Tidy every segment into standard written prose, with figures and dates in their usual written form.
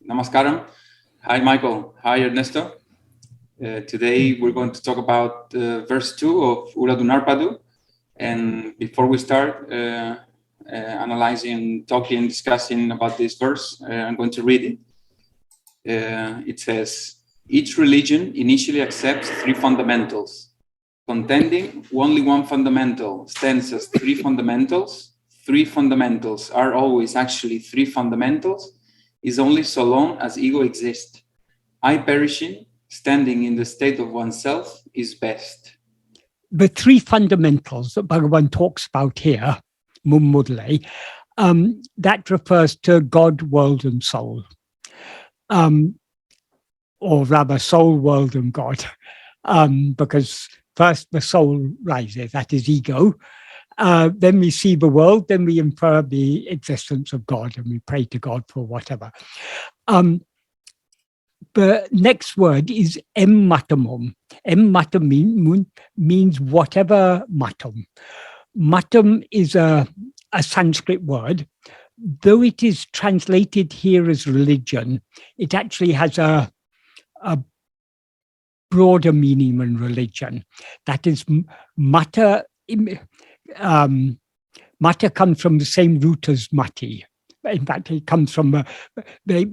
Namaskaram. Hi, Michael. Hi, Ernesto. Today we're going to talk about verse 2 of Uڵḷadu Nāṛpadu. And before we start analyzing, talking, discussing about this verse, I'm going to read it. It says, each religion initially accepts three fundamentals. Contending only one fundamental stands as three fundamentals. Three fundamentals are always actually three fundamentals, is only so long as ego exists. I perishing, standing in the state of oneself, is best. The three fundamentals that Bhagavan talks about here, mummudalē, that refers to God, world, and soul. Or rather, soul, world, and God. Because first the soul rises, that is ego. Then we see the world, then we infer the existence of God, and we pray to God for whatever. The next word is e-m-matamum. E-m-matamum means whatever matam. Matam is a Sanskrit word. Though it is translated here as religion, it actually has a broader meaning than religion. That is, mata. Mata comes from the same root as mati. In fact, it comes from there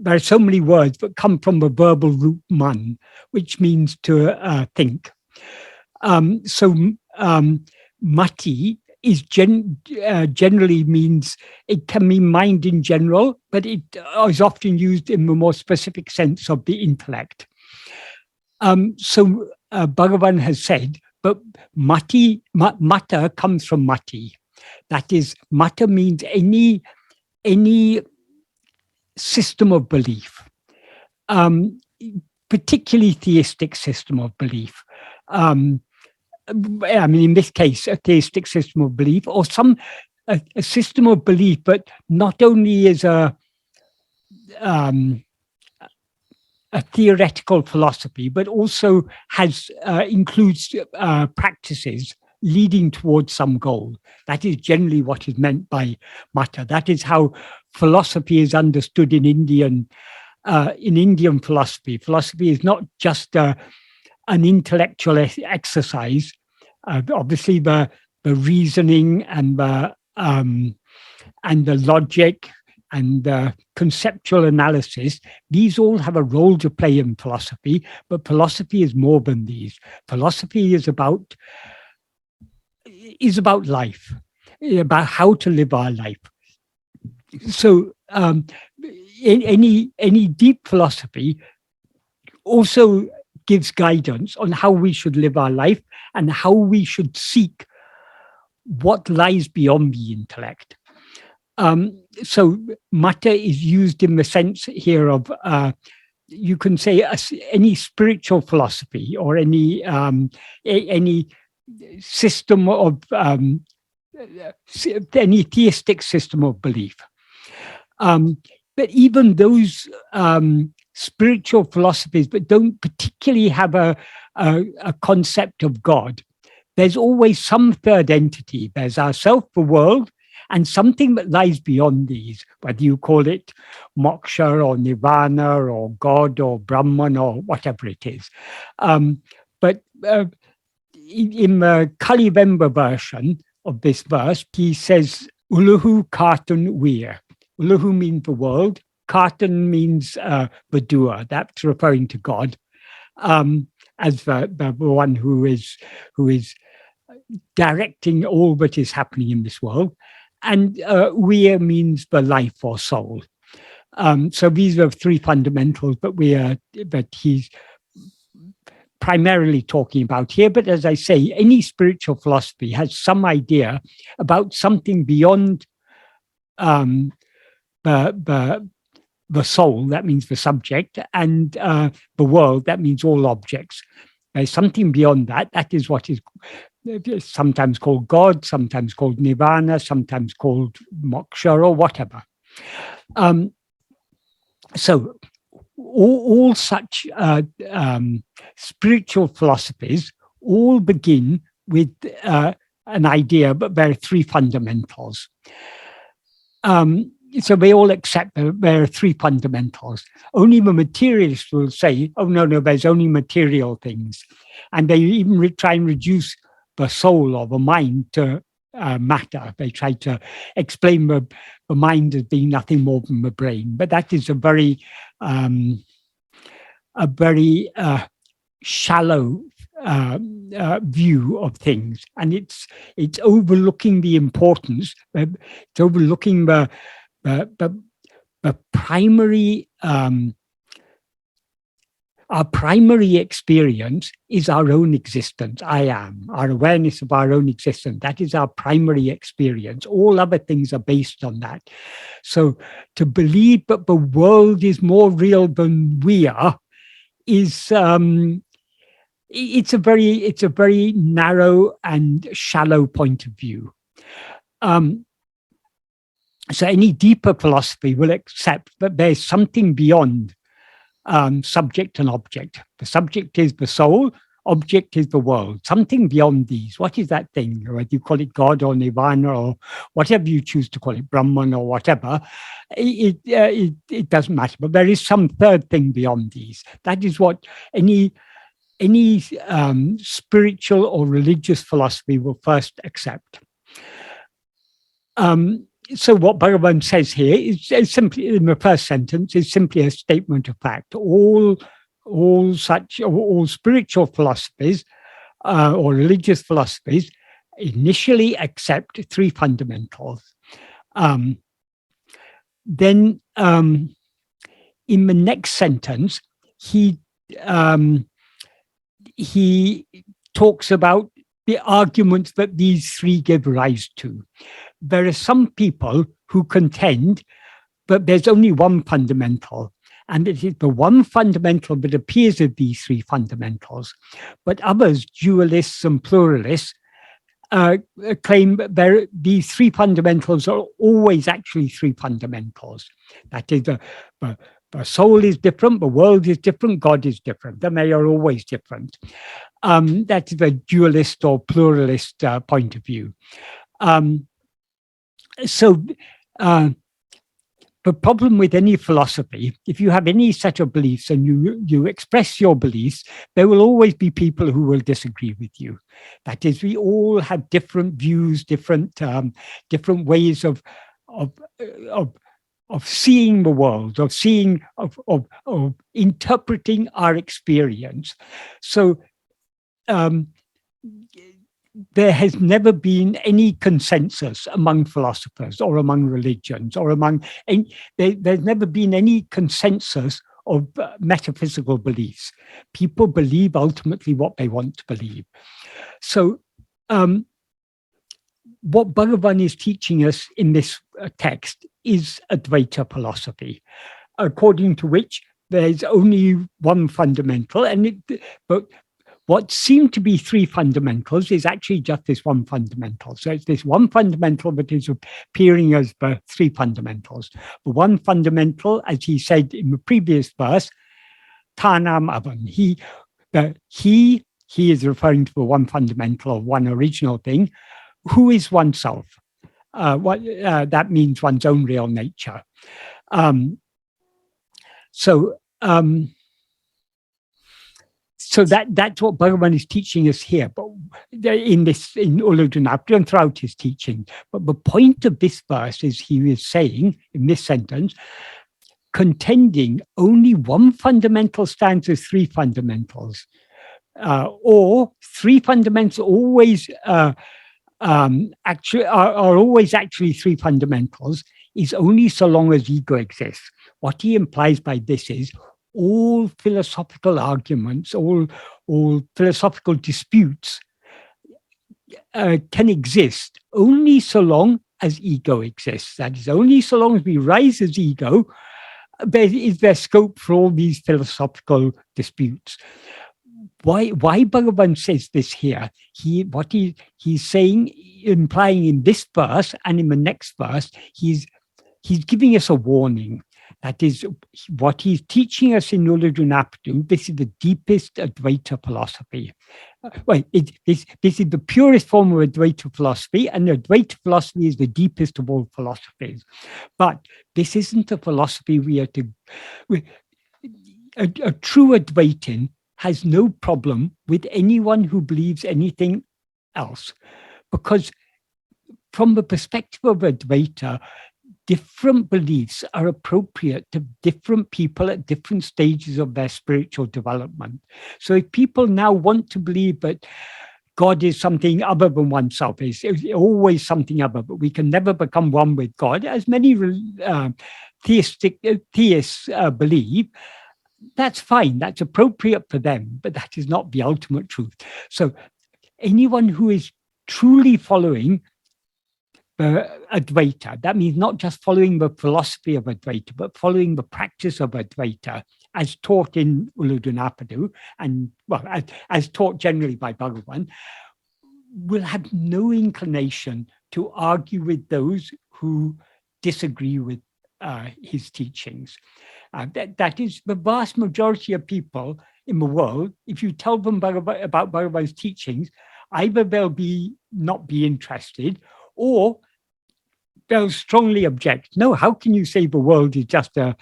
are so many words that come from the verbal root man, which means to think. Mati is generally means, it can mean mind in general, but it is often used in the more specific sense of the intellect. Bhagavan has said, but mata comes from mati. That is, mata means any system of belief, particularly theistic system of belief. I mean, in this case, a theistic system of belief, or a system of belief, but not only is a theoretical philosophy, but also includes practices leading towards some goal. That is generally what is meant by mata. That is how philosophy is understood in Indian philosophy. Philosophy is not just an intellectual exercise. Obviously, the reasoning and the logic and the conceptual analysis, these all have a role to play in philosophy, but philosophy is more than these. Philosophy is about life, about how to live our life. So any deep philosophy also gives guidance on how we should live our life and how we should seek what lies beyond the intellect. So mata is used in the sense here of, you can say any spiritual philosophy or any system of, any theistic system of belief. But even those spiritual philosophies that don't particularly have a concept of God, there's always some third entity. There's ourself, the world, and something that lies beyond these, whether you call it moksha or nirvana or God or Brahman or whatever it is. But in the kaliveṇbā version of this verse, he says, Uḷḷadu Nāṛpadu. Uḷḷadu means the world. Kāra means the doer. That's referring to God as the one who is directing all that is happening in this world. And we means the life or soul. So these are three fundamentals that he's primarily talking about here. But as I say, any spiritual philosophy has some idea about something beyond the soul, that means the subject, and the world, that means all objects. There's something beyond that. That is what is sometimes called God, sometimes called nirvana, sometimes called moksha or whatever. So all such spiritual philosophies all begin with an idea, but there are three fundamentals. so they all accept that there are three fundamentals. Only the materialists will say, oh, no, there's only material things. And they even try and reduce the soul or the mind to matter. They try to explain the mind as being nothing more than the brain. But that is a very shallow view of things, and it's overlooking the importance. It's overlooking the primary. Our primary experience is our own existence. I am, our awareness of our own existence. That is our primary experience. All other things are based on that. So to believe that the world is more real than we are is it's a very narrow and shallow point of view. So any deeper philosophy will accept that there's something beyond subject and object. The subject is the soul, object is the world, something beyond these. What is that thing? Whether you call it God or Nirvana or whatever you choose to call it, Brahman or whatever, it doesn't matter. But there is some third thing beyond these. That is what any spiritual or religious philosophy will first accept. So what Bhagavan says here is simply, in the first sentence, is simply a statement of fact. All spiritual philosophies or religious philosophies initially accept three fundamentals. Then in the next sentence, he talks about the arguments that these three give rise to. There are some people who contend that there's only one fundamental, and it is the one fundamental that appears as these three fundamentals. But others, dualists and pluralists, claim that these three fundamentals are always actually three fundamentals. That is, the soul is different, the world is different, God is different, and they are always different. That's the dualist or pluralist point of view. So the problem with any philosophy, if you have any set of beliefs and you express your beliefs, there will always be people who will disagree with you. That is, we all have different views, different ways of seeing the world, of interpreting our experience. So there has never been any consensus among philosophers or among religions or there's never been any consensus of metaphysical beliefs. People believe ultimately what they want to believe. So what Bhagavan is teaching us in this text is Advaita philosophy, according to which there's only one fundamental, but what seem to be three fundamentals is actually just this one fundamental. So it's this one fundamental that is appearing as the three fundamentals. The one fundamental, as he said in the previous verse, tanam avan. He is referring to the one fundamental or one original thing, who is oneself. That means one's own real nature. So that's what Bhagavan is teaching us here, but in Uḷḷadu Nāṛpadu and throughout his teaching. But the point of this verse is he is saying in this sentence, contending only one fundamental stands as three fundamentals, or three fundamentals always are always actually three fundamentals, is only so long as ego exists. What he implies by this is all philosophical arguments, all philosophical disputes can exist only so long as ego exists. That is, only so long as we rise as ego, is there scope for all these philosophical disputes. Why Bhagavan says this here? What he's saying, implying in this verse and in the next verse, he's giving us a warning. That is what he's teaching us in Uḷḷadu Nāṛpadu. This is the deepest Advaita philosophy. Well, this is the purest form of Advaita philosophy, and Advaita philosophy is the deepest of all philosophies. But this isn't a philosophy we are to... A true Advaitin has no problem with anyone who believes anything else, because from the perspective of Advaita, different beliefs are appropriate to different people at different stages of their spiritual development. So if people now want to believe that God is something other than oneself, is always something other, but we can never become one with God, as many theists believe, that's fine, that's appropriate for them, but that is not the ultimate truth. So anyone who is truly following Advaita, that means not just following the philosophy of Advaita, but following the practice of Advaita as taught in Uڵḷadu Nāṛpadu, and well, as taught generally by Bhagavan, will have no inclination to argue with those who disagree with his teachings. That is the vast majority of people in the world. If you tell them about Bhagavan's teachings, either they'll not be interested, or they'll strongly object. No, how can you say the world is just a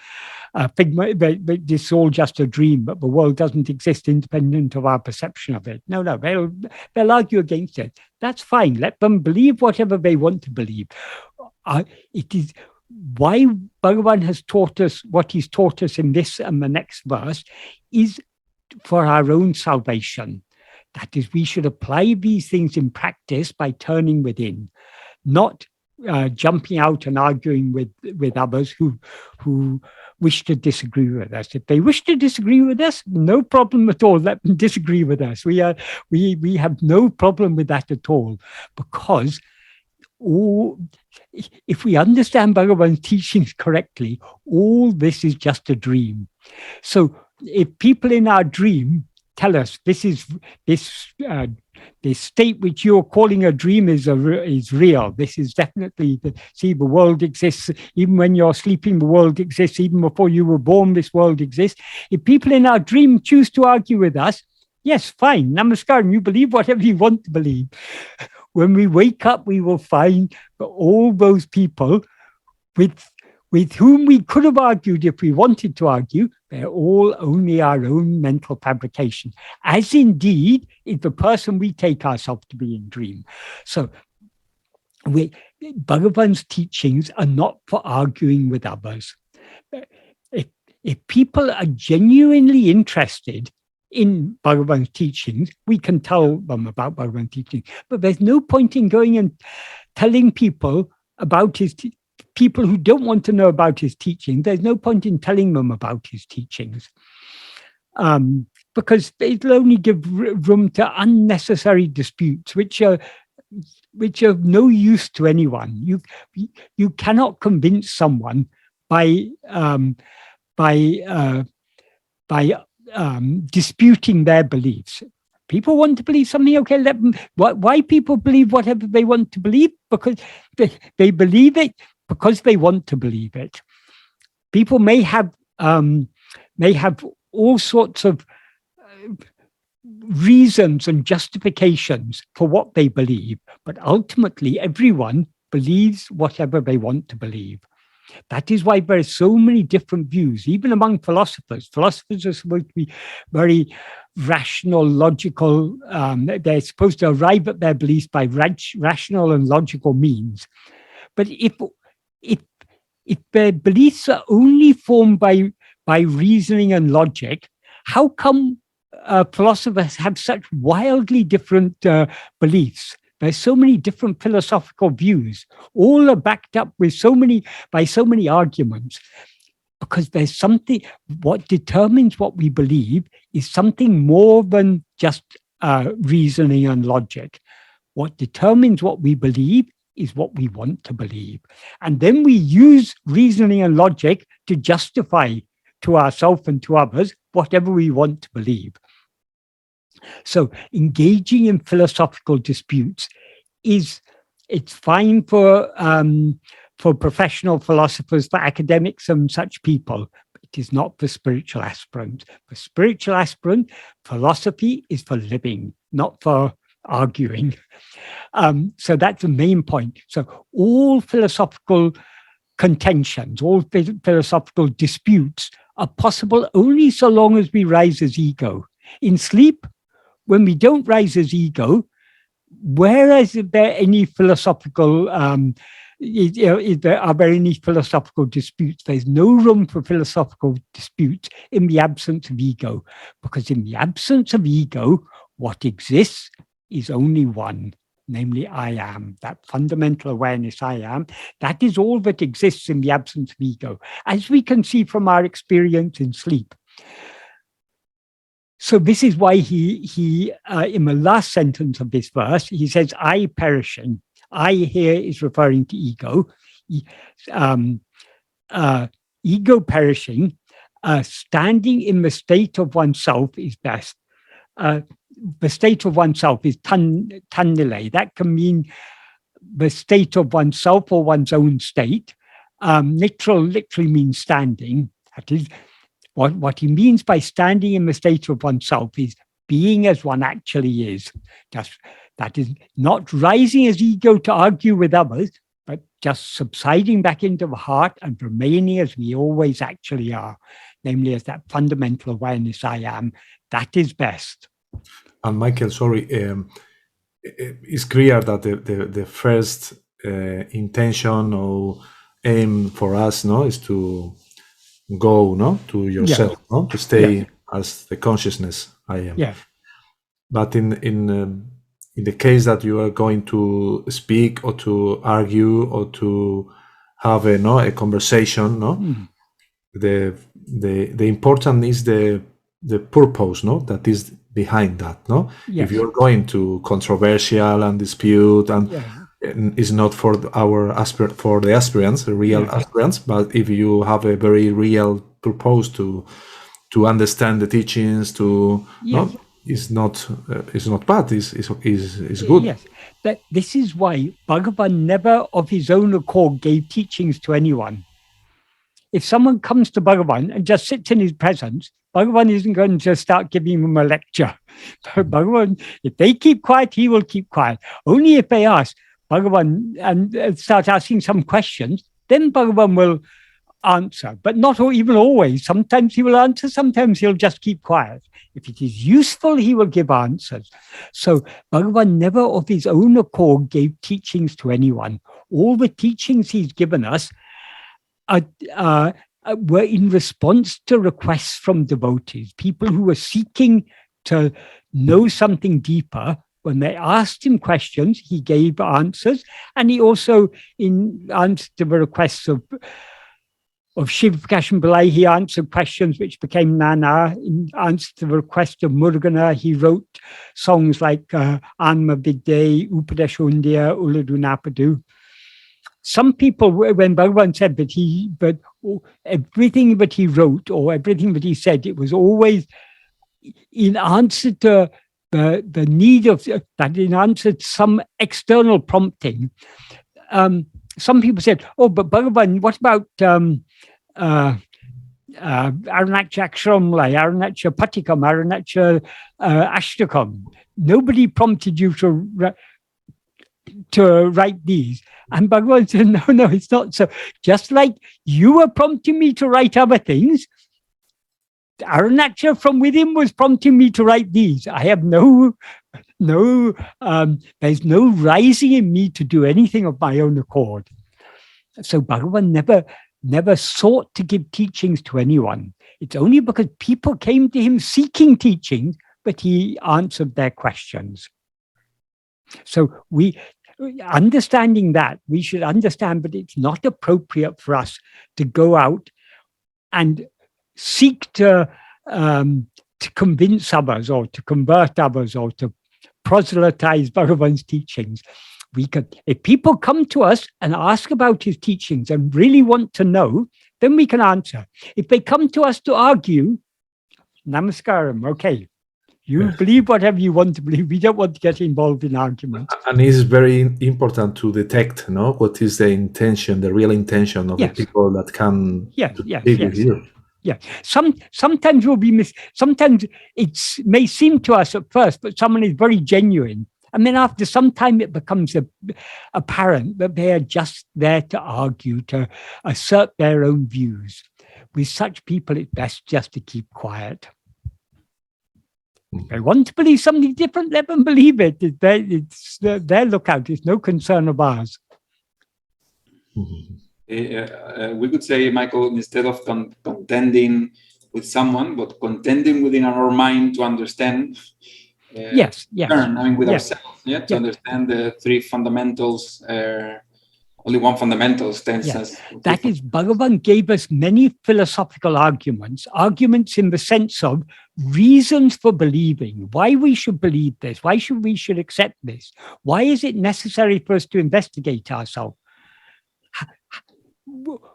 figment, this is all just a dream, but the world doesn't exist independent of our perception of it? No, they'll argue against it. That's fine. Let them believe whatever they want to believe. It is why Bhagavan has taught us what he's taught us in this and the next verse is for our own salvation. That is, we should apply these things in practice by turning within, not jumping out and arguing with others who wish to disagree with us. If they wish to disagree with us, no problem at all. Let them disagree with us. We have no problem with that at all, because if we understand Bhagavan's teachings correctly, all this is just a dream. So if people in our dream tell us this state which you're calling a dream is real, this is definitely, see, the world exists, even when you're sleeping, the world exists, even before you were born, this world exists. If people in our dream choose to argue with us, yes, fine, namaskaram, you believe whatever you want to believe. When we wake up, we will find that all those people with whom we could have argued if we wanted to argue, they're all only our own mental fabrication, as indeed is the person we take ourselves to be in dream. So Bhagavan's teachings are not for arguing with others. If people are genuinely interested in Bhagavan's teachings, we can tell them about Bhagavan's teachings. But there's no point in going and telling people about his people who don't want to know about his teaching. There's no point in telling them about his teachings, because it'll only give room to unnecessary disputes, which are of no use to anyone. You cannot convince someone by disputing their beliefs. People want to believe something, okay, let them. Why people believe whatever they want to believe? Because they believe it because they want to believe it. People may have all sorts of reasons and justifications for what they believe, but ultimately everyone believes whatever they want to believe. That is why there are so many different views, even among philosophers. Philosophers are supposed to be very rational, logical. They're supposed to arrive at their beliefs by rational and logical means. But if their beliefs are only formed by reasoning and logic, how come philosophers have such wildly different beliefs? There's so many different philosophical views. All are backed up with by so many arguments, because there's something. What determines what we believe is something more than just reasoning and logic. What determines what we believe is what we want to believe, and then we use reasoning and logic to justify to ourselves and to others whatever we want to believe. So engaging in philosophical disputes it's fine for professional philosophers, for academics and such people, but it is not for spiritual aspirants. For spiritual aspirant, philosophy is for living, not for arguing. So that's the main point. So all philosophical contentions, all philosophical disputes are possible only so long as we rise as ego. In sleep, when we don't rise as ego, where is there any philosophical, are there any philosophical disputes? There's no room for philosophical disputes in the absence of ego, because in the absence of ego, what exists is only one, namely I am, that fundamental awareness I am. That is all that exists in the absence of ego, as we can see from our experience in sleep. So this is why he in the last sentence of this verse, he says, I perishing. I here is referring to ego. Ego perishing, standing in the state of oneself is best. The state of oneself is taṉṉilaiyi. That can mean the state of oneself or one's own state. Niţṛa literally means standing. That is, what he means by standing in the state of oneself is being as one actually is. That is not rising as ego to argue with others, but just subsiding back into the heart and remaining as we always actually are, namely as that fundamental awareness I am. That is best. And Michael, sorry, it's clear that the first intention or aim for us, is to go, to yourself, to stay as the consciousness I am. Yeah. But in the case that you are going to speak or to argue or to have a conversation, the important is the purpose, that is behind that, Yes. If you're going to controversial and dispute and is not for the aspirants, the real aspirants, but if you have a very real purpose to understand the teachings, is not bad. Is good. Yes, but this is why Bhagavan never, of his own accord, gave teachings to anyone. If someone comes to Bhagavan and just sits in his presence, Bhagavan isn't going to just start giving them a lecture. Bhagavan, if they keep quiet, he will keep quiet. Only if they ask Bhagavan and start asking some questions, then Bhagavan will answer, but not even always. Sometimes he will answer, sometimes he'll just keep quiet. If it is useful, he will give answers. So Bhagavan never of his own accord gave teachings to anyone. All the teachings he's given us were in response to requests from devotees, people who were seeking to know something deeper. When they asked him questions, he gave answers, and he also, in answer to the requests of Shiva Prakasham, he answered questions which became Nana. In answer to the request of Murugan, he wrote songs like Anma Vidde, Upadeshundia, Uڵḷadu Nāṛpadu. Some people, when Bhagavan said that everything that he wrote or everything that he said, it was always in answer to the need of that, in answer to some external prompting. Some people said, "Oh, but Bhagavan, what about Arunachya Aksharamlai, Arunachya Patikam, Arunachya Ashtakam? Nobody prompted you to write these." And Bhagavan said, no, it's not so. Just like you were prompting me to write other things, Arunachya from within was prompting me to write these. I have there's no rising in me to do anything of my own accord. So Bhagavan never sought to give teachings to anyone. It's only because people came to him seeking teachings that he answered their questions. So understanding that, we should understand that it's not appropriate for us to go out and seek to convince others or to convert others or to proselytize Bhagavan's teachings. If people come to us and ask about his teachings and really want to know, then we can answer. If they come to us to argue, namaskaram, okay. You believe whatever you want to believe. We don't want to get involved in arguments. And it's very important to detect, what is the intention, the real intention of the people that come to speak with you. Yeah. Sometimes we'll be sometimes it may seem to us at first, but someone is very genuine. And then after some time, it becomes apparent that they are just there to argue, to assert their own views. With such people, it's best just to keep quiet. If they want to believe something different, let them believe it. It's their lookout. It's no concern of ours. We could say, Michael, instead of contending with someone, but contending within our mind to understand. Yes. With ourselves, to understand the three fundamentals. Only one fundamental stands as. That is, Bhagavan gave us many philosophical arguments in the sense of reasons for believing, why we should believe this, why we should accept this, why is it necessary for us to investigate ourselves.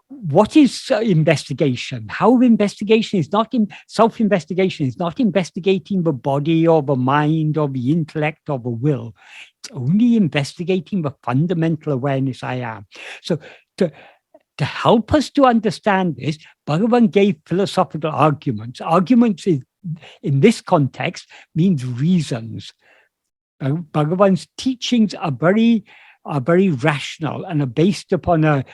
What is investigation? How investigation is not self-investigation is not investigating the body or the mind or the intellect or the will. It's only investigating the fundamental awareness I am. So to help us to understand this, Bhagavan gave philosophical arguments. Arguments in this context means reasons. Bhagavan's teachings are very rational and are based upon a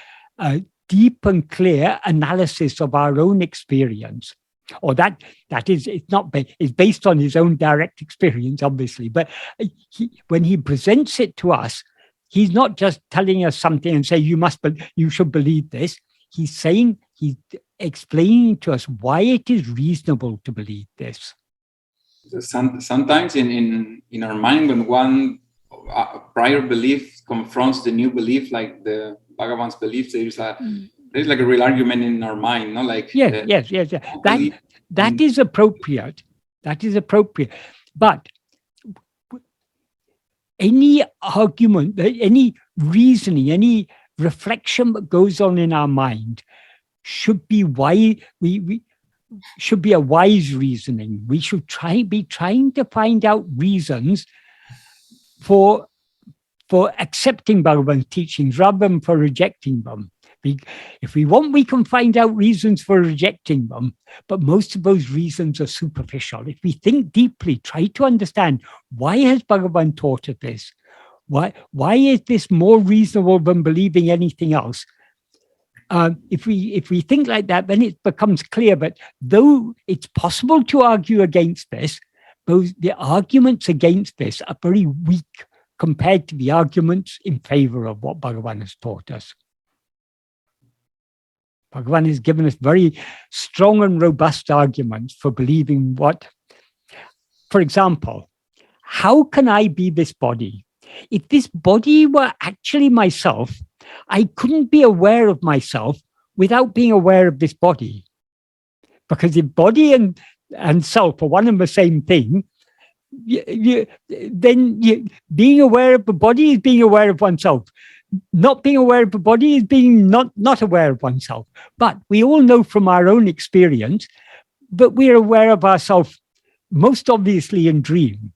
deep and clear analysis of our own experience, or that is, it's based on his own direct experience, obviously. But when he presents it to us, he's not just telling us something and say you should believe this. He's explaining to us why it is reasonable to believe this. Sometimes in our mind, when one prior belief confronts the new belief, like the Bhagavan's beliefs, there's like a real argument in our mind, no? Like yes. That is appropriate. But any argument, any reasoning, any reflection that goes on in our mind should be why we should be a wise reasoning. We should be trying to find out reasons for accepting Bhagavan's teachings rather than for rejecting them. If we want, we can find out reasons for rejecting them, but most of those reasons are superficial. If we think deeply, try to understand, why has Bhagavan taught us this? Why is this more reasonable than believing anything else? If we think like that, then it becomes clear that though it's possible to argue against this, the arguments against this are very weak compared to the arguments in favor of what Bhagavan has taught us. Bhagavan has given us very strong and robust arguments for believing what. For example, how can I be this body? If this body were actually myself, I couldn't be aware of myself without being aware of this body. Because if body and self are one and the same thing, then being aware of the body is being aware of oneself. Not being aware of the body is being not aware of oneself. But we all know from our own experience that we're aware of ourselves most obviously in dream.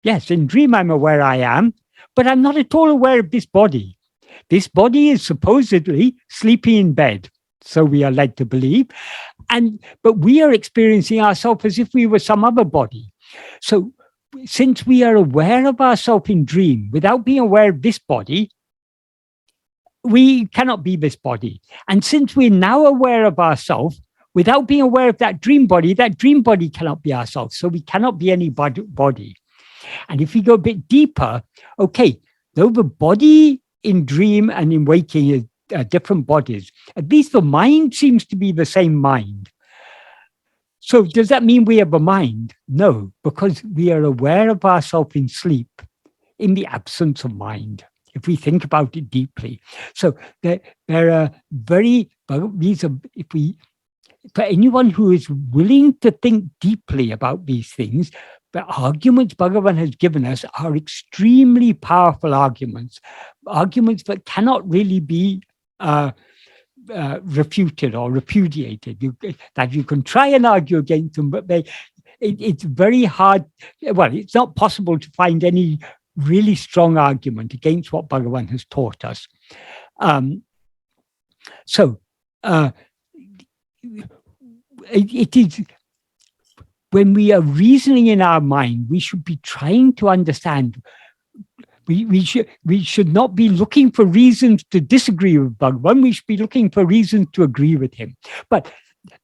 Yes, in dream I'm aware I am, but I'm not at all aware of this body. This body is supposedly sleeping in bed, so we are led to believe, but we are experiencing ourselves as if we were some other body. So since we are aware of ourselves in dream without being aware of this body, we cannot be this body. And since we're now aware of ourselves without being aware of that dream body cannot be ourselves. So we cannot be any body. And if we go a bit deeper, okay, though the body in dream and in waking is different bodies, at least the mind seems to be the same mind. So does that mean we have a mind? No, because we are aware of ourselves in sleep, in the absence of mind, if we think about it deeply. So there are for anyone who is willing to think deeply about these things, the arguments Bhagavan has given us are extremely powerful arguments that cannot really be refuted or repudiated. You can try and argue against them, but it's very hard. Well, it's not possible to find any really strong argument against what Bhagavan has taught us. it is, when we are reasoning in our mind, we should be trying to understand. We should not be looking for reasons to disagree with Bhagavan. We should be looking for reasons to agree with him. But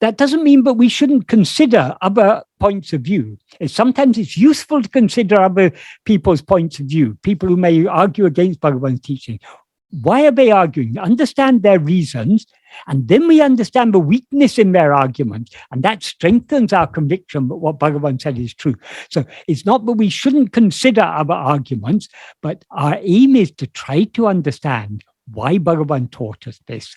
that doesn't mean that we shouldn't consider other points of view. Sometimes it's useful to consider other people's points of view, people who may argue against Bhagavan's teaching. Why are they arguing? Understand their reasons, and then we understand the weakness in their arguments, and that strengthens our conviction that what Bhagavan said is true. So it's not that we shouldn't consider other arguments, but our aim is to try to understand why Bhagavan taught us this.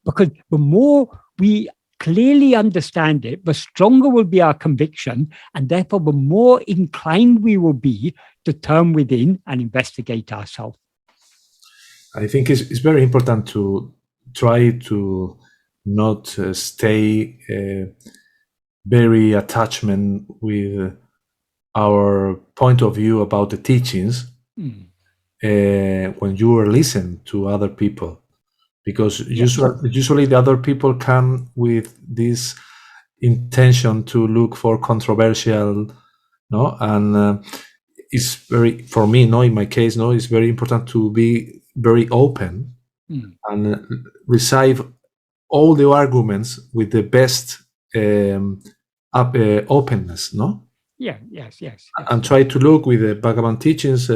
Because the more we clearly understand it, the stronger will be our conviction, and therefore the more inclined we will be to turn within and investigate ourselves. I think it's very important to try to not stay very attachment with our point of view about the teachings when you listen to other people, because usually the other people come with this intention to look for controversial, no, and it's very, for me, no, in my case, no, it's very important to be very open and receive all the arguments with the best openness, no? Yes. And try to look with the Bhagavan teachings,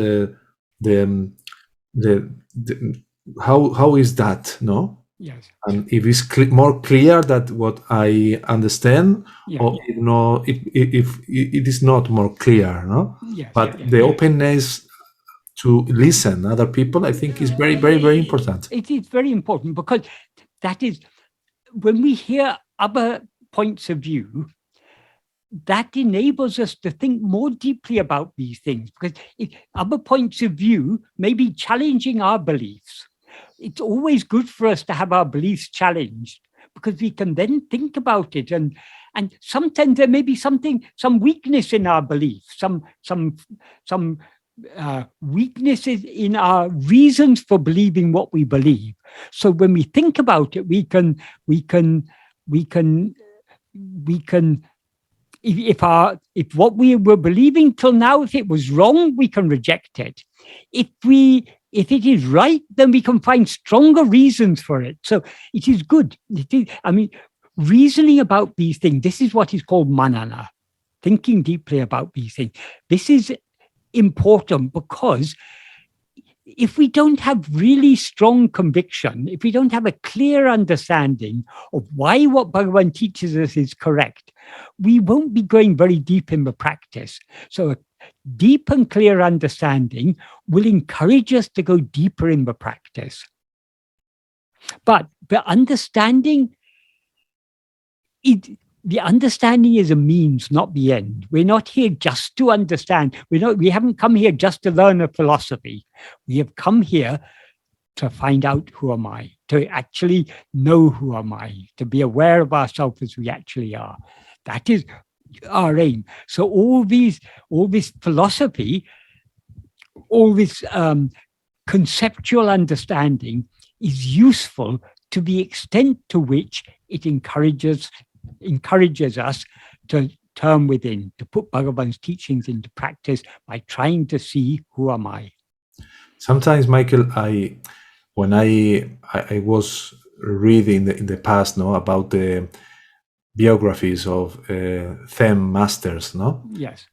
how is that, no? Yes. And if it's more clear that what I understand, or if it is not more clear, no? But the openness to listen other people, I think, is very, very, very important. It is very important, because that is, when we hear other points of view, that enables us to think more deeply about these things, because other points of view may be challenging our beliefs. It's always good for us to have our beliefs challenged, because we can then think about it, and sometimes there may be some weakness in our belief, some weaknesses in our reasons for believing what we believe. So when we think about it, we can if what we were believing till now, if it was wrong, we can reject it. If it is right, then we can find stronger reasons for it. So it is good. Reasoning about these things, this is what is called manana, thinking deeply about these things. This is important, because if we don't have really strong conviction, if we don't have a clear understanding of why what Bhagavan teaches us is correct, we won't be going very deep in the practice. So a deep and clear understanding will encourage us to go deeper in the practice. But the understanding is a means, not the end. We're not here just to understand. We haven't come here just to learn a philosophy. We have come here to find out who am I, to actually know who am I, to be aware of ourselves as we actually are. That is our aim. So all this philosophy, all this conceptual understanding is useful to the extent to which it encourages us to turn within, to put Bhagavan's teachings into practice by trying to see who am I. Sometimes, Michael, when I was reading in the past, no, about the biographies of Zen masters, no? Yes.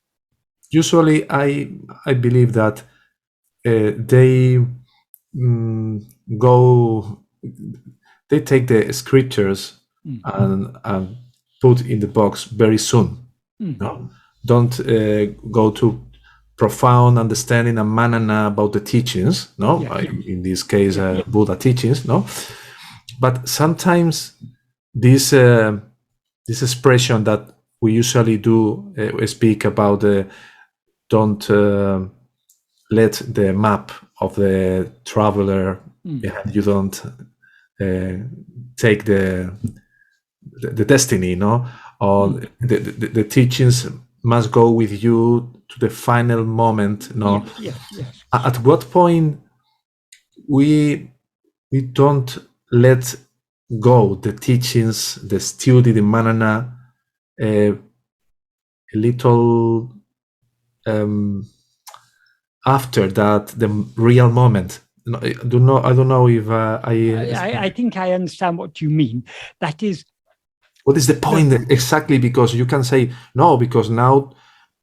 Usually, I believe that they take the scriptures and put in the box very soon. No? Don't go to profound understanding and manana about the teachings. No, in this case, Buddha teachings. No, but sometimes this expression that we usually do speak about don't let the map of the traveler. You don't take the destiny, no, or the teachings must go with you to the final moment, no. Yes. At what point we don't let go the teachings, the study, the manana, a little after that, the real moment. I don't know if I think I understand what you mean. That is, what is the point exactly? Because you can say no, because now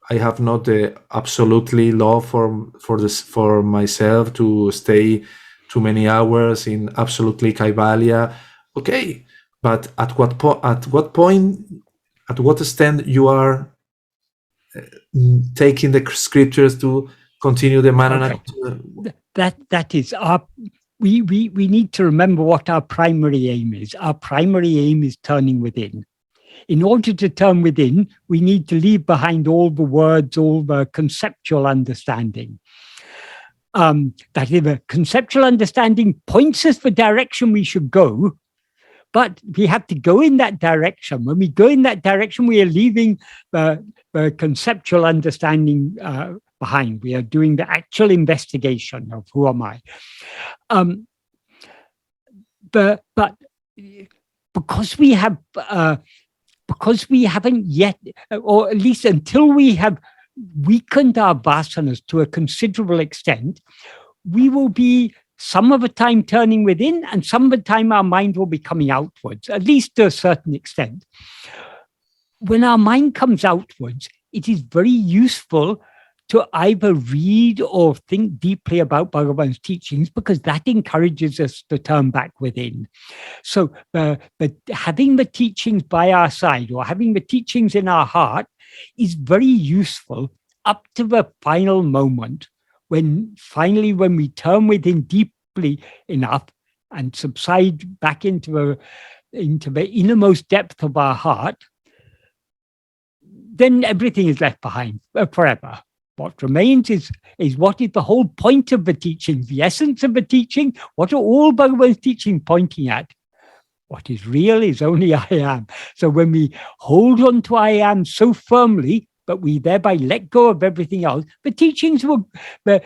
I have not absolutely love for myself to stay too many hours in absolutely kaivalya. Okay, but at what point, at what extent you are taking the scriptures to continue the manana? Okay. That is our. We need to remember what our primary aim is. Our primary aim is turning within. In order to turn within, we need to leave behind all the words, all the conceptual understanding. That is, the conceptual understanding points us the direction we should go, but we have to go in that direction. When we go in that direction, we are leaving the conceptual understanding behind. We are doing the actual investigation of who am I. But because we haven't yet, or at least until we have weakened our vasanas to a considerable extent, we will be some of the time turning within, and some of the time our mind will be coming outwards, at least to a certain extent. When our mind comes outwards, it is very useful to either read or think deeply about Bhagavan's teachings, because that encourages us to turn back within. So but having the teachings by our side, or having the teachings in our heart, is very useful up to the final moment, when we turn within deeply enough and subside back into the innermost depth of our heart. Then everything is left behind forever. What remains is what is the whole point of the teaching, the essence of the teaching. What are all Bhagavan's teaching pointing at? What is real is only I am. So when we hold on to I am so firmly, but we thereby let go of everything else, the teachings will, the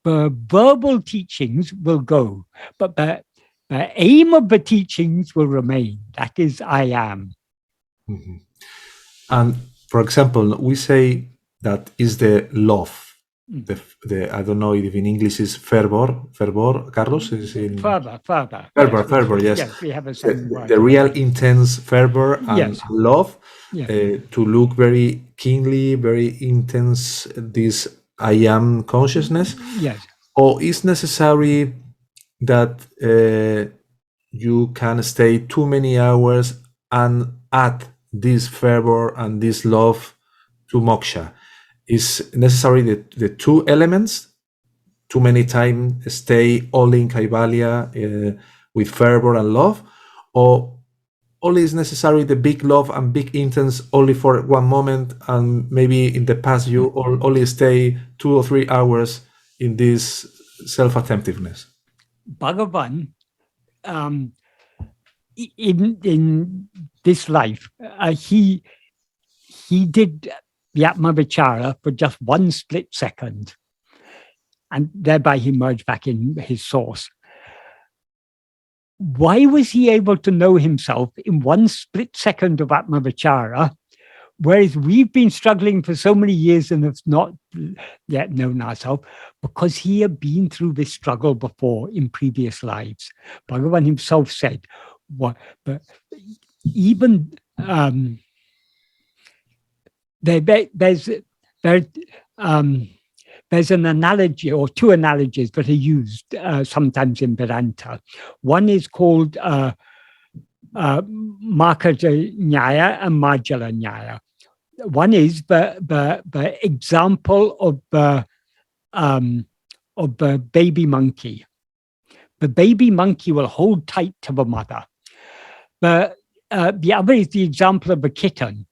verbal teachings will go, but the aim of the teachings will remain. That is I am. Mm-hmm. And for example, we say that is the love. The I don't know if in English is fervor, Carlos is in fervor. Yes, we have a same word. The real intense fervor and love, yes. To look very keenly, very intense this I am consciousness. Yes. Or is necessary that you can stay too many hours and add this fervor and this love to moksha? Is necessary the two elements? Too many times stay all in kaivalya with fervor and love, or only is necessary the big love and big intense only for one moment, and maybe in the past you only stay 2 or 3 hours in this self-attentiveness? Bhagavan, in this life, he did Yatma-vichara for just one split second, and thereby he merged back in his source. Why was he able to know himself in one split second of Atma-vichara, whereas we've been struggling for so many years and have not yet known ourselves? Because he had been through this struggle before in previous lives. Bhagavan himself said, but even there's an analogy, or two analogies that are used sometimes in Vedanta. One is called Markaja Nyaya and Majjala Nyaya. One is the example of the baby monkey. The baby monkey will hold tight to the mother. The other is the example of the kitten.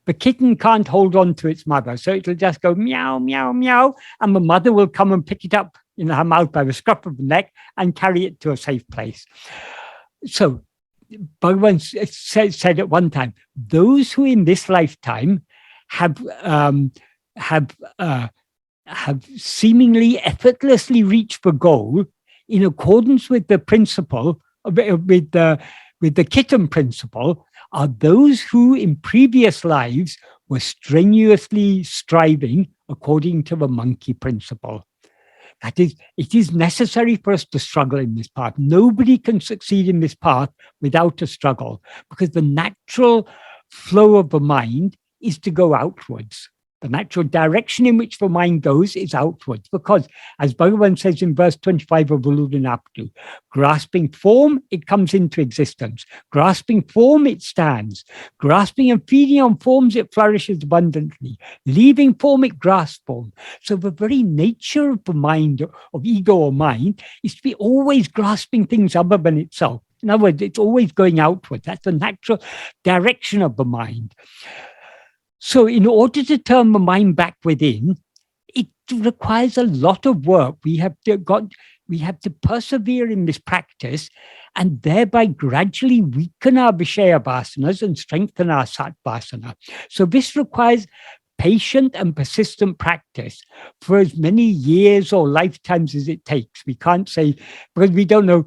The kitten can't hold on to its mother, so it'll just go meow, meow, meow, and the mother will come and pick it up in her mouth by the scruff of the neck and carry it to a safe place. So Bhagavan said at one time, those who in this lifetime have seemingly effortlessly reached the goal in accordance with the principle with the kitten principle are those who in previous lives were strenuously striving according to the monkey principle. That is, it is necessary for us to struggle in this path. Nobody can succeed in this path without a struggle, because the natural flow of the mind is to go outwards. The natural direction in which the mind goes is outwards, because, as Bhagavan says in verse 25 of Uḷḷadu Nāṛpadu, grasping form, it comes into existence. Grasping form, it stands. Grasping and feeding on forms, it flourishes abundantly. Leaving form, it grasps form. So the very nature of the mind, of ego or mind, is to be always grasping things other than itself. In other words, it's always going outwards. That's the natural direction of the mind. So in order to turn the mind back within, it requires a lot of work. We have to persevere in this practice and thereby gradually weaken our Vishaya vasanas and strengthen our Satvasana. So this requires patient and persistent practice for as many years or lifetimes as it takes. We can't say, because we don't know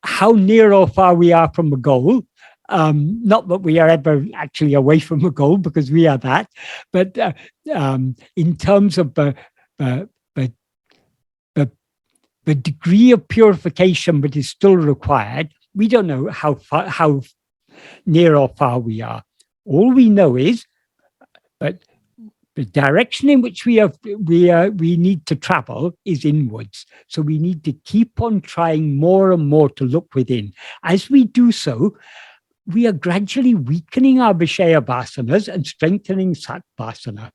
how near or far we are from the goal. Not that we are ever actually away from the goal, because we are that, but in terms of the degree of purification that is still required, we don't know how near or far we are. All we know is that the direction in which we need to travel is inwards. So we need to keep on trying more and more to look within. As we do so, we are gradually weakening our Vishaya vasanas and strengthening Satvasana.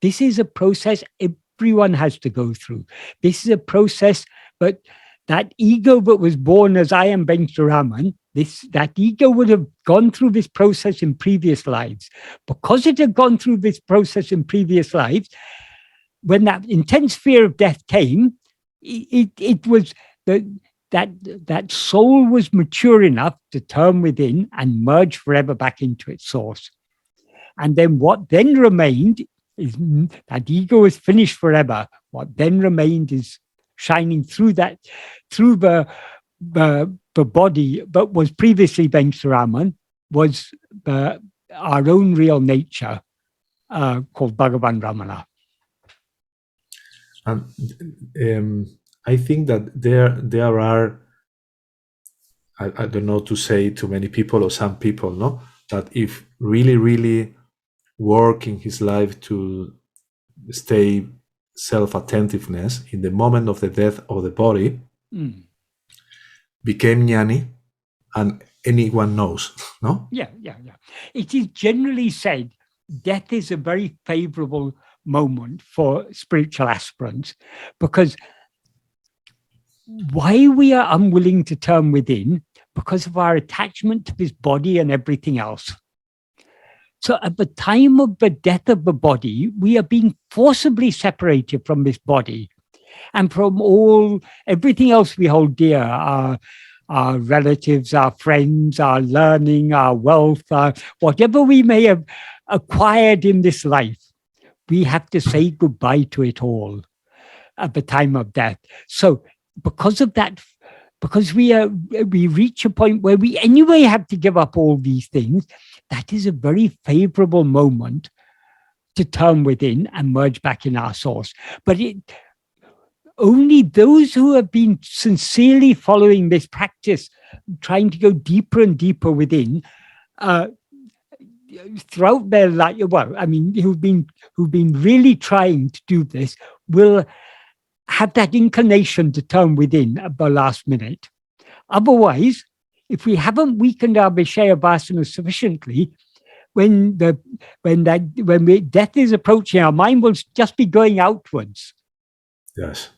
This is a process everyone has to go through. This is a process, but that ego that was born as I am Venkataraman, that ego would have gone through this process in previous lives. Because it had gone through this process in previous lives, when that intense fear of death came, it was that soul was mature enough to turn within and merge forever back into its source. And then what then remained is that ego is finished forever. What then remained is shining through the body, but was previously Venkataraman, was our own real nature, called Bhagavan Ramana. I think that there are, I don't know to say to many people or some people, no, that if really work in his life to stay self-attentiveness in the moment of the death of the body, became jnani, and anyone knows, no? Yeah. It is generally said death is a very favorable moment for spiritual aspirants, because why we are unwilling to turn within, because of our attachment to this body and everything else. So at the time of the death of the body, we are being forcibly separated from this body and from everything else we hold dear, our relatives, our friends, our learning, our wealth, whatever we may have acquired in this life. We have to say goodbye to it all at the time of death. So because of that, because we reach a point where we anyway have to give up all these things, that is a very favorable moment to turn within and merge back in our source. But only those who have been sincerely following this practice, trying to go deeper and deeper within, throughout their life, who've been really trying to do this, will have that inclination to turn within at the last minute. Otherwise, if we haven't weakened our Vishaya vasana sufficiently, when death is approaching, our mind will just be going outwards. Yes,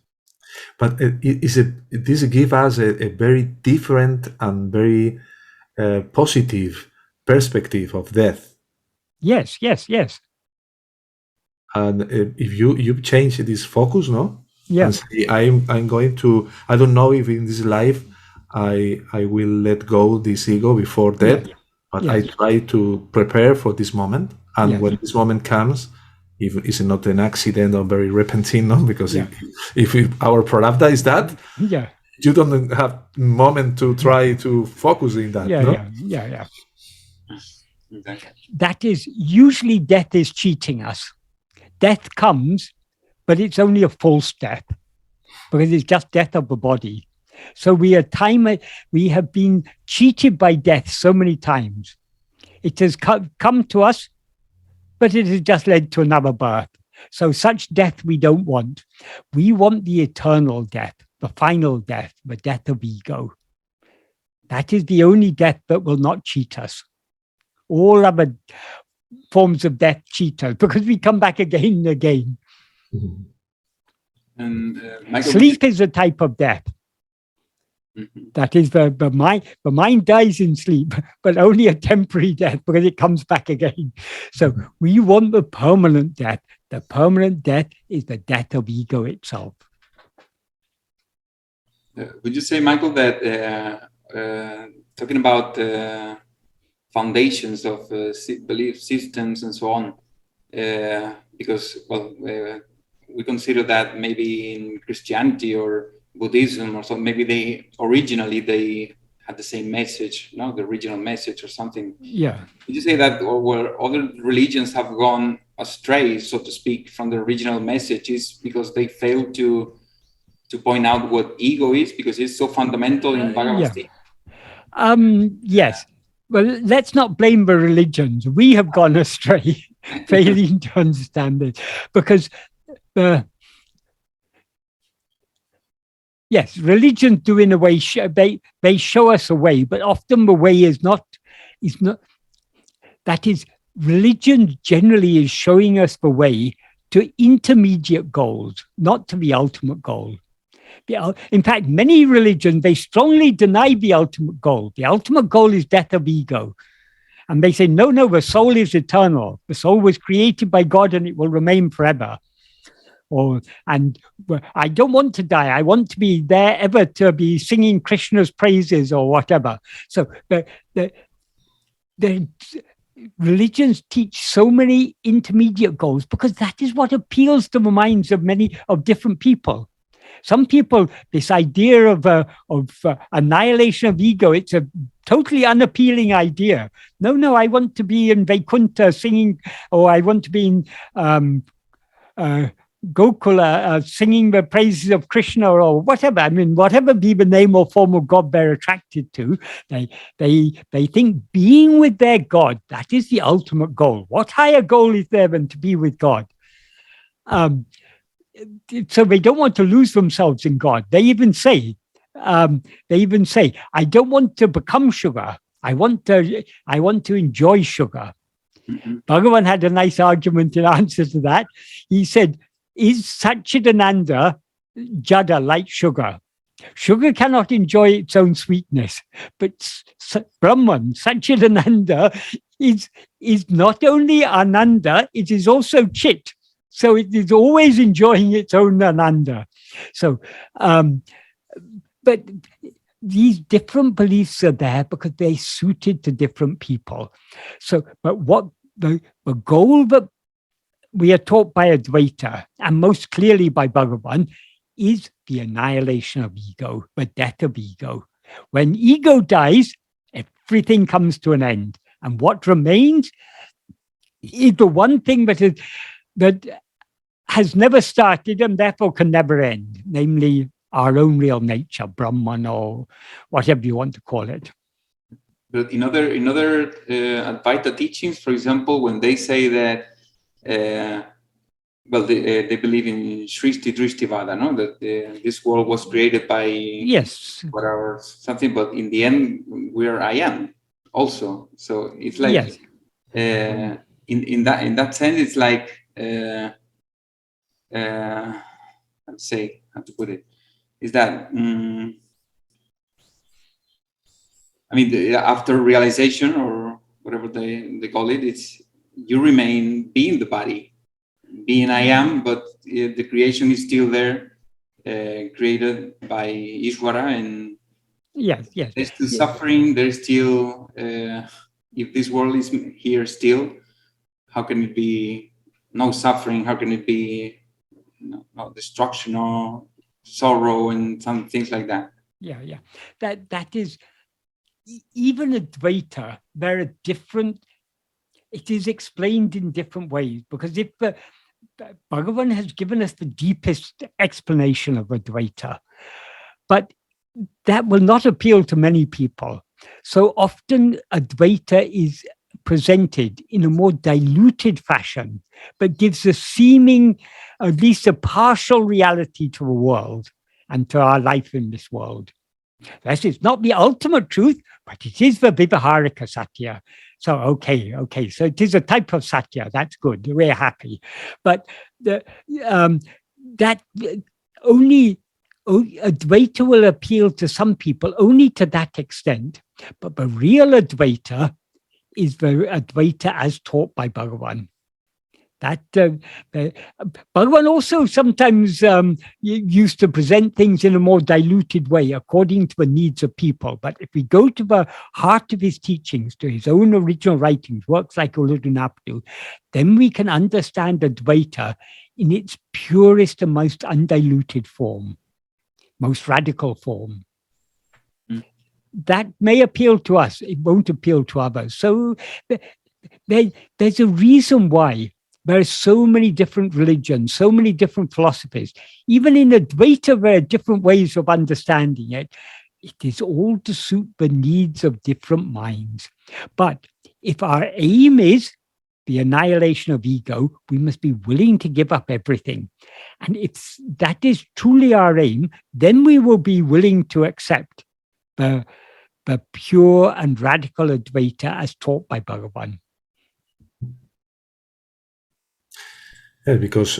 but this gives us a very different and very positive perspective of death. Yes. And if you change this focus, no? Yeah. And say, I'm going to, I don't know if in this life I will let go this ego before death, but I try to prepare for this moment. And when this moment comes, if it's not an accident or very repentant, no? Because if our prarabdha is that, you don't have moment to try to focus in that. Yeah. Exactly. That is, usually death is cheating us. Death comes, but it's only a false death, because it's just death of the body. So we have been cheated by death so many times. It has come to us, but it has just led to another birth. So such death we don't want. We want the eternal death, the final death, the death of ego. That is the only death that will not cheat us. All other forms of death cheat us, because we come back again and again. Mhm. And Michael, Sleep is a type of death. That is, the mind dies in sleep, but only a temporary death, because it comes back again. So we want the permanent death. The permanent death is the death of ego itself. would you say, Michael, that talking about foundations of belief systems and so on, because, well, we consider that maybe in Christianity or Buddhism or so, maybe they had the same message, the original message or something. Yeah. Would you say that, or where other religions have gone astray, so to speak, from the original message, is because they failed to point out what ego is, because it's so fundamental in Bhagavan Sri? Yes. Well, let's not blame the religions. We have gone astray, failing to understand it, because yes, religions do in a way, they show us a way, but often the way is not, that is, religion generally is showing us the way to intermediate goals, not to the ultimate goal. In fact, many religions, they strongly deny the ultimate goal. The ultimate goal is death of ego. And they say, no, the soul is eternal. The soul was created by God and it will remain forever. And I don't want to die. I want to be there ever to be singing Krishna's praises or whatever. So the religions teach so many intermediate goals, because that is what appeals to the minds of many of different people. Some people, this idea of annihilation of ego, it's a totally unappealing idea. No, I want to be in Vaikuntha singing, or I want to be in Gokula singing the praises of Krishna or whatever. I mean, whatever be the name or form of God they're attracted to, they think being with their God, that is the ultimate goal. What higher goal is there than to be with God? So they don't want to lose themselves in God. They even say, I don't want to become sugar. I want to enjoy sugar. Mm-hmm. Bhagavan had a nice argument in answer to that. He said, is Satchidananda jada like sugar? Sugar cannot enjoy its own sweetness, but Brahman, Satchidananda, is not only Ananda, it is also Chit. So it is always enjoying its own Ananda. So, but these different beliefs are there because they're suited to different people. So, but what the goal that we are taught by Advaita, and most clearly by Bhagavan, is the annihilation of ego, the death of ego. When ego dies, everything comes to an end. And what remains is the one thing that has never started and therefore can never end, namely our own real nature, Brahman, or whatever you want to call it. But in other Advaita teachings, for example, when they say that, they believe in Srishti Drishtivada, no? That this world was created by whatever something, but in the end, we are I am also. So it's like in that sense, it's like let's say, how to put it, is that I mean, after realization or whatever they call it, it's you remain being the body, being I am, but the creation is still there, created by Ishvara, and there's still suffering. There's still, if this world is here still, how can it be no suffering? How can it be no destruction or sorrow and some things like that? Yeah. That is, even Advaita, there are different, it is explained in different ways, because if Bhagavan has given us the deepest explanation of Advaita, but that will not appeal to many people. So often Advaita is presented in a more diluted fashion, but gives a seeming, at least a partial reality to the world and to our life in this world. That is not the ultimate truth, but it is the Vivaharika Satya. So, okay. So it is a type of Satya. That's good. We're happy. But that only Advaita will appeal to some people only to that extent. But the real Advaita is the Advaita as taught by Bhagavan. That Bhagavan also sometimes used to present things in a more diluted way according to the needs of people. But if we go to the heart of his teachings, to his own original writings, works like Uڵḷadu Nāṛpadu, then we can understand Advaita in its purest and most undiluted form, most radical form. That may appeal to us, it won't appeal to others. So there's a reason why there are so many different religions, so many different philosophies. Even in Advaita, there are different ways of understanding it. It is all to suit the needs of different minds. But if our aim is the annihilation of ego, we must be willing to give up everything. And if that is truly our aim, then we will be willing to accept the pure and radical Advaita as taught by Bhagavan. Yeah, because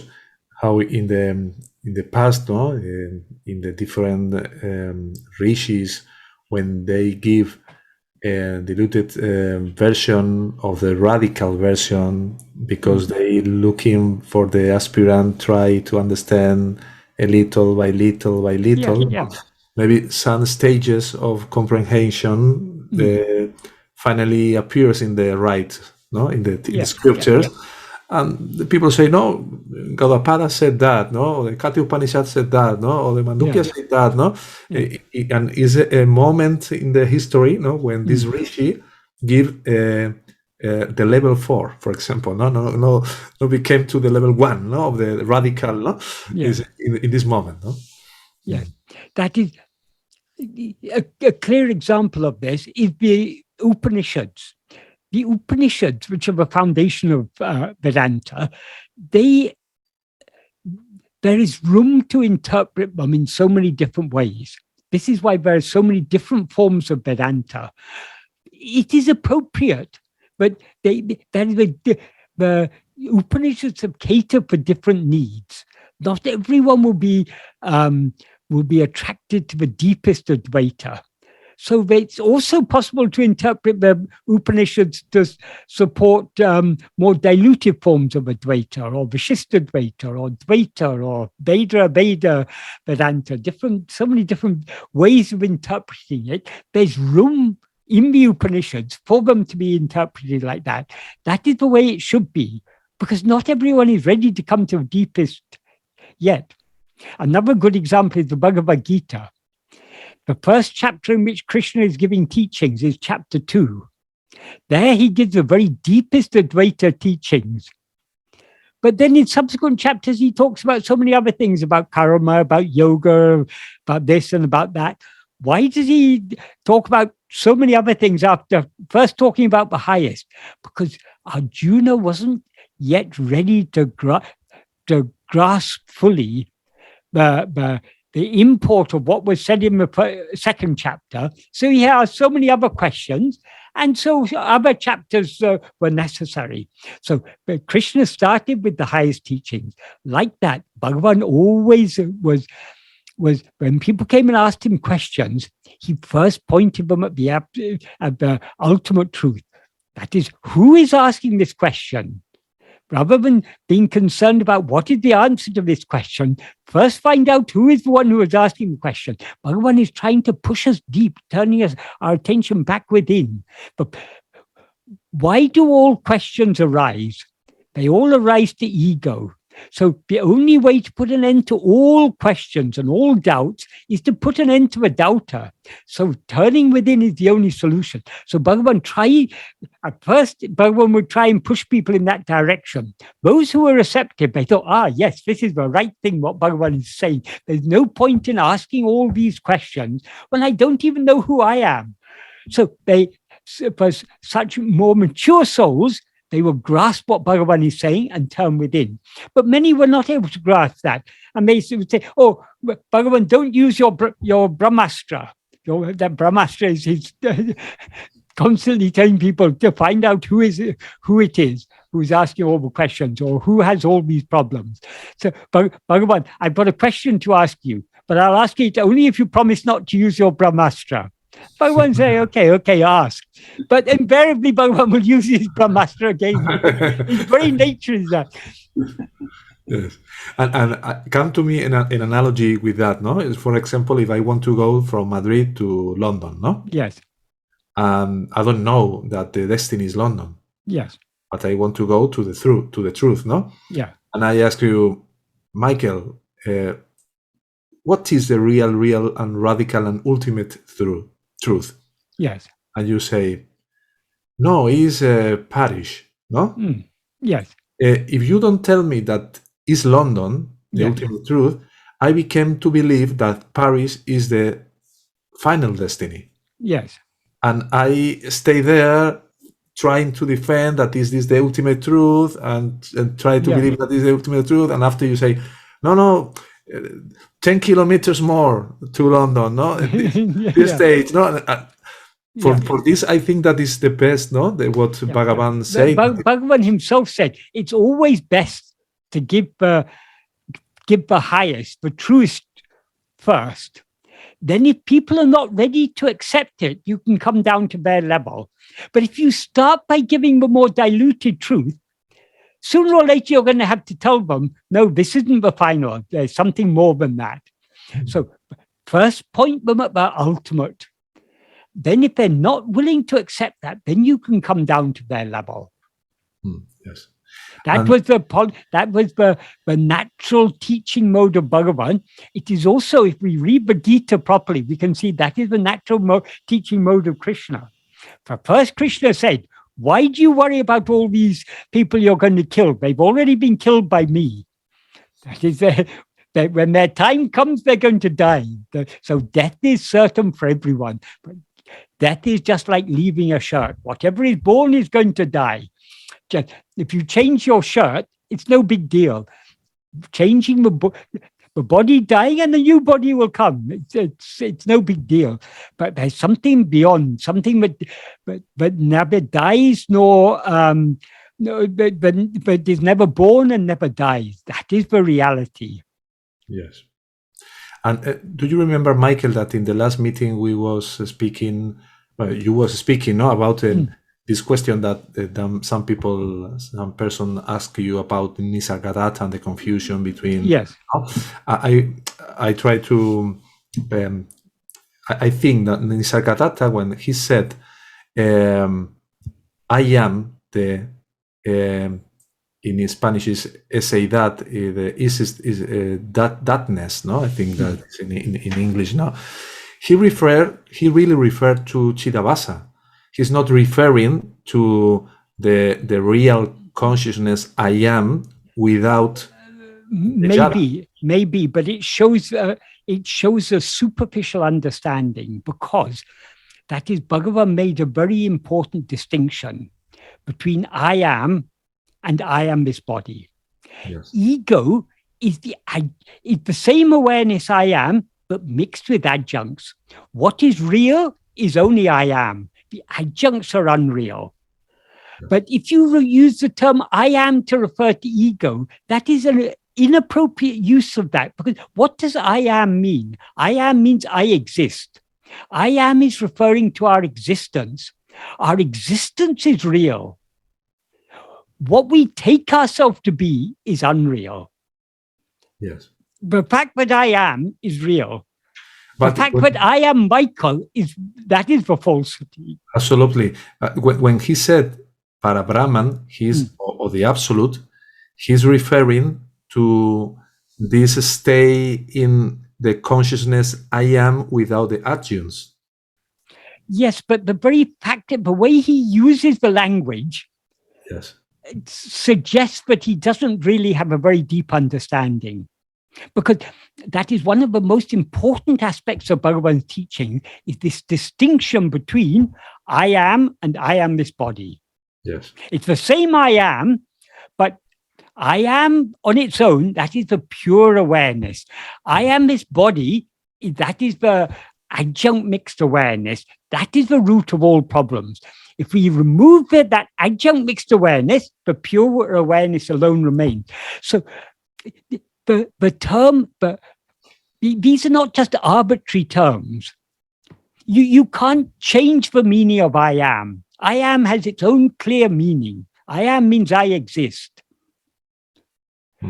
how in the past, in the different rishis, when they give a diluted version of the radical version, because they looking for the aspirant try to understand a little by little by little. Yeah. Maybe some stages of comprehension finally appears in the right, in the scriptures. Yeah. And the people say, no, Gaudapada said that, no, the Katha Upanishad said that, no, or the Mandukya said that, no. And is a moment in the history, when this rishi give the level 4, for example, no, we came to the level 1, of the radical, is in this moment, no. Yes, that is a clear example of this is the Upanishads. The Upanishads, which are the foundation of Vedanta, there is room to interpret them in so many different ways. This is why there are so many different forms of Vedanta. It is appropriate, but the Upanishads have catered for different needs. Not everyone will be attracted to the deepest Advaita. So it's also possible to interpret the Upanishads to support more dilutive forms of Advaita, or Vishistadvaita, or Dvaita, or Veda Vedanta, so many different ways of interpreting it. There's room in the Upanishads for them to be interpreted like that. That is the way it should be, because not everyone is ready to come to the deepest yet. Another good example is the Bhagavad Gita. The first chapter in which Krishna is giving teachings is chapter 2. There he gives the very deepest Advaita teachings. But then in subsequent chapters, he talks about so many other things, about karma, about yoga, about this and about that. Why does he talk about so many other things after first talking about the highest? Because Arjuna wasn't yet ready to grasp fully the import of what was said in the second chapter. So he has so many other questions, and so other chapters were necessary. So Krishna started with the highest teachings. Like that, Bhagavan always was when people came and asked him questions, he first pointed them at the ultimate truth. That is, who is asking this question? Rather than being concerned about what is the answer to this question, first find out who is the one who is asking the question. Bhagavan is trying to push us deep, turning our attention back within. But why do all questions arise? They all arise to ego. So the only way to put an end to all questions and all doubts is to put an end to a doubter. So turning within is the only solution. So Bhagavan would try and push people in that direction. Those who were receptive, they thought, yes, this is the right thing, what Bhagavan is saying. There's no point in asking all these questions when I don't even know who I am. So for such more mature souls, they will grasp what Bhagavan is saying and turn within. But many were not able to grasp that. And they would say, Bhagavan, don't use your Brahmastra. That Brahmastra is his constantly telling people to find out who it is who's asking all the questions or who has all these problems. So Bhagavan, I've got a question to ask you, but I'll ask it only if you promise not to use your Brahmastra. Bhagavan say, okay, ask. But invariably, Bhagavan will use his Brahmastra again. His very nature is that. Yes, and come to me in an analogy with that, no? Is, for example, if I want to go from Madrid to London, no? Yes. I don't know that the destiny is London. Yes. But I want to go to the truth, no? Yeah. And I ask you, Michael, what is the real and radical and ultimate truth? Yes. And you say, no, it's Paris, no? Yes. If you don't tell me that is London, the ultimate truth, I became to believe that Paris is the final destiny. Yes. And I stay there trying to defend that is this the ultimate truth and try to believe that is the ultimate truth. And after you say, no, 10 kilometers more to London, no? This stage, no? For this, I think that is the best, no? What Bhagavan said. Bhagavan himself said, it's always best to give the highest, the truest first. Then if people are not ready to accept it, you can come down to their level. But if you start by giving the more diluted truth, sooner or later you're going to have to tell them, no, this isn't the final. There's something more than that. So first point them at the ultimate. Then if they're not willing to accept that, then you can come down to their level. Yes. That was the natural teaching mode of Bhagavan. It is also, if we read the Gita properly, we can see that is the natural teaching mode of Krishna. For first, Krishna said, why do you worry about all these people you're going to kill? They've already been killed by me. That is, that when their time comes, they're going to die. So death is certain for everyone. But death is just like leaving a shirt. Whatever is born is going to die. If you change your shirt, it's no big deal. Changing the body dying and a new body will come. It's no big deal. But there's something beyond, something that never dies nor but is never born and never dies. That is the reality. Yes. And do you remember, Michael, that in the last meeting we was speaking, you was speaking, no, about this question that some person asked you about Nisargadatta and the confusion between. Yes. I try to. I think that Nisargadatta, when he said, "I am the," in Spanish is eseidad, is thatness. No, I think that's in English now. He really referred to Chidabhasa. He's not referring to the real consciousness I am without maybe, but it shows a superficial understanding, because that is, Bhagavan made a very important distinction between I am and I am this body. Yes. Ego is the same awareness I am, but mixed with adjuncts. What is real is only I am. The adjuncts are unreal. But if you use the term I am to refer to ego, that is an inappropriate use of that. Because what does I am mean? I am means I exist. I am is referring to our existence. Our existence is real. What we take ourselves to be is unreal. Yes. The fact that I am is real. But the fact that I am Michael is the falsity. Absolutely. When he said Parabrahman, or the absolute, he's referring to this stay in the consciousness I am without the adjuncts. Yes, but the very fact that the way he uses the language Yes. suggests that he doesn't really have a very deep understanding. Because that is one of the most important aspects of Bhagavan's teaching, is this distinction between I am and I am this body. Yes. It's the same I am, but I am on its own, that is the pure awareness. I am this body, that is the adjunct mixed awareness. That is the root of all problems. If we remove that adjunct mixed awareness, the pure awareness alone remains. So the term, these are not just arbitrary terms. You can't change the meaning of I am. I am has its own clear meaning. I am means I exist.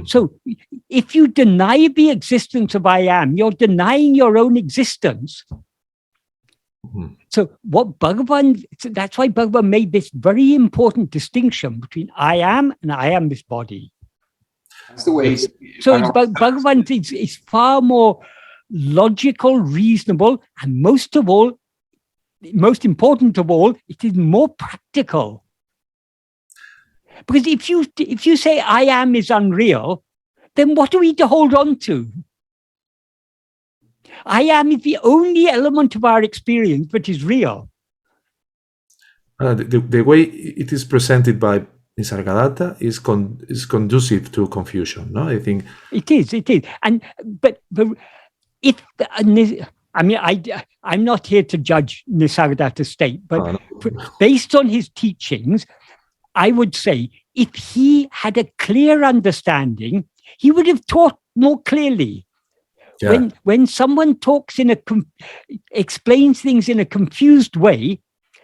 So if you deny the existence of I am, you're denying your own existence. So that's why Bhagavan made this very important distinction between I am and I am this body. That's the way. So Bhagavan is far more logical, reasonable, and most important of all, it is more practical. Because if you say I am is unreal, then what are we to hold on to? I am is the only element of our experience that is real. The way it is presented by Nisargadatta is conducive to confusion. No, I think it is. But if I'm not here to judge Nisargadatta's state, but based on his teachings, I would say if he had a clear understanding, he would have taught more clearly. Yeah. When someone talks explains things in a confused way,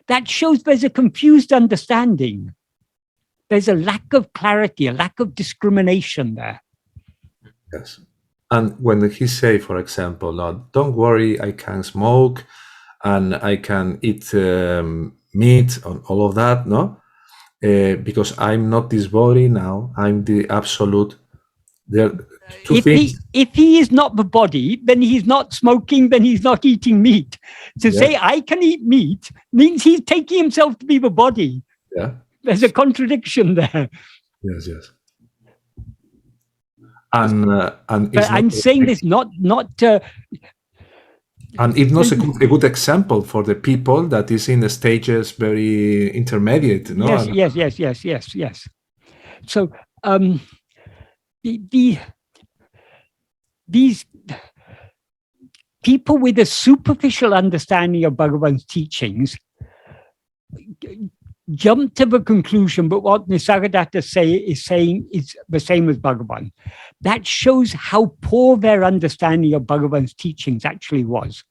that shows there's a confused understanding. There's a lack of clarity, a lack of discrimination there. Yes. And when he say, for example, no, don't worry, I can smoke and I can eat meat and all of that, no? Because I'm not this body now, I'm the absolute. If he is not the body, then he's not smoking, then he's not eating meat. To say I can eat meat means he's taking himself to be the body. Yeah. There's a contradiction there. Yes. And I'm saying this not and it's not a good example for the people that is in the stages very intermediate. No? Yes. So these people with a superficial understanding of Bhagavan's teachings jump to the conclusion that what Nisargadatta is saying is the same as Bhagavan. That shows how poor their understanding of Bhagavan's teachings actually was.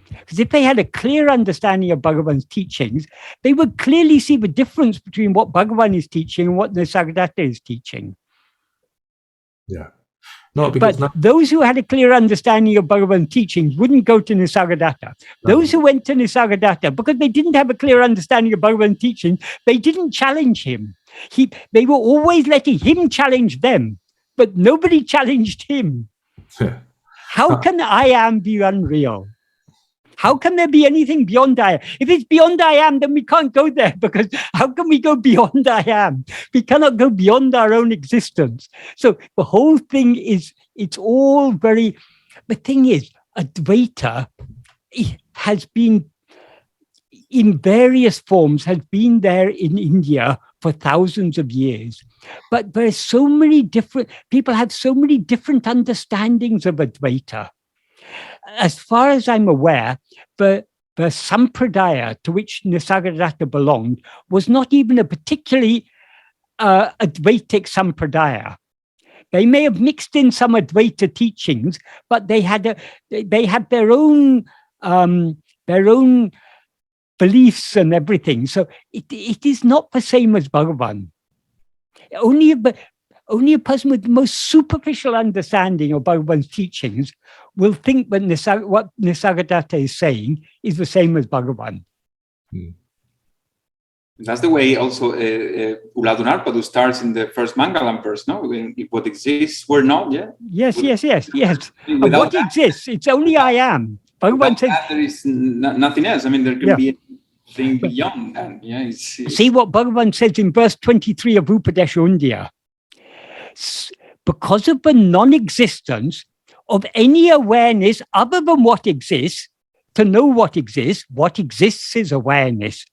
Because if they had a clear understanding of Bhagavan's teachings, they would clearly see the difference between what Bhagavan is teaching and what Nisargadatta is teaching. Yeah. No, because those who had a clear understanding of Bhagavan's teachings wouldn't go to Nisargadatta. Those who went to Nisargadatta, because they didn't have a clear understanding of Bhagavan's teaching, they didn't challenge him. They were always letting him challenge them, but nobody challenged him. How can I am be unreal? How can there be anything beyond I am? If it's beyond I am, then we can't go there, because how can we go beyond I am? We cannot go beyond our own existence. So the whole thing it's all very, the thing is, Advaita has been, in various forms, has been there in India for thousands of years. But there's so many different, people have so many different understandings of Advaita. As far as I'm aware, the sampradaya to which Nisargadatta belonged was not even a particularly Advaitic sampradaya. They may have mixed in some Advaita teachings, but they had their own beliefs and everything. So it is not the same as Bhagavan. Only a person with the most superficial understanding of Bhagavan's teachings will think that what Nisargadatta is saying is the same as Bhagavan. That's the way also Uڵḷadu Nāṛpadu starts in the first Mangalam verse, no? If what exists were not, yeah? Yes. And Without what exists, it's only I am. Bhagavan says, there is nothing else. I mean, there can be anything beyond that. Yeah, it's see what Bhagavan says in verse 23 of Upadesha. Because of the non-existence of any awareness other than what exists, to know what exists is awareness.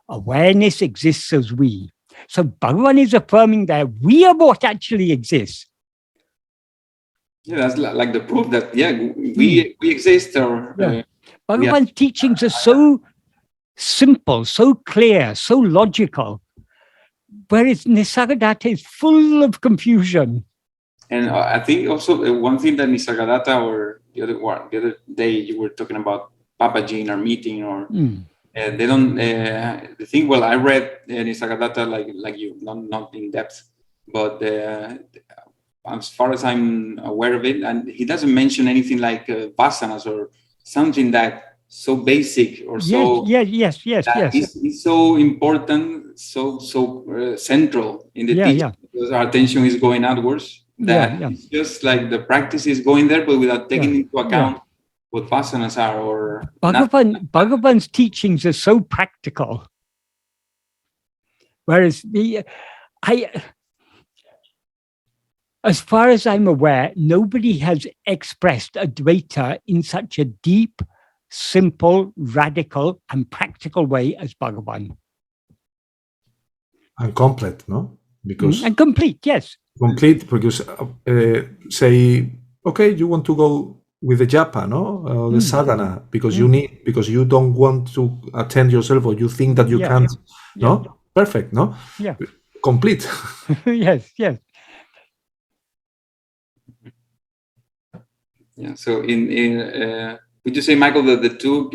Awareness exists as we. So Bhagavan is affirming that we are what actually exists. Yeah, that's like the proof that, we exist. Bhagavan's teachings are so simple, so clear, so logical, whereas Nisargadatta is full of confusion. And I think also one thing that Nisargadatta, or the other day you were talking about Papaji in our meeting, or they don't the thing. Well, I read Nisargadatta like you, not in depth, but as far as I'm aware of it, and he doesn't mention anything like vasanas or something that so basic or so yes. It's so important, so central in the teaching, because our attention is going outwards. It's just like the practice is going there, but without taking into account what vasanas are. Or Bhagavan's teachings are so practical, whereas as far as I'm aware, nobody has expressed Advaita in such a deep, simple, radical, and practical way as Bhagavan. And complete, no? Because and complete, yes. Complete, because say, okay, you want to go with the japa, no, the sadhana, because you don't want to attend yourself, or you think that you can't, no, perfect, no, complete. Yes. Yeah. So would you say, Michael, that the two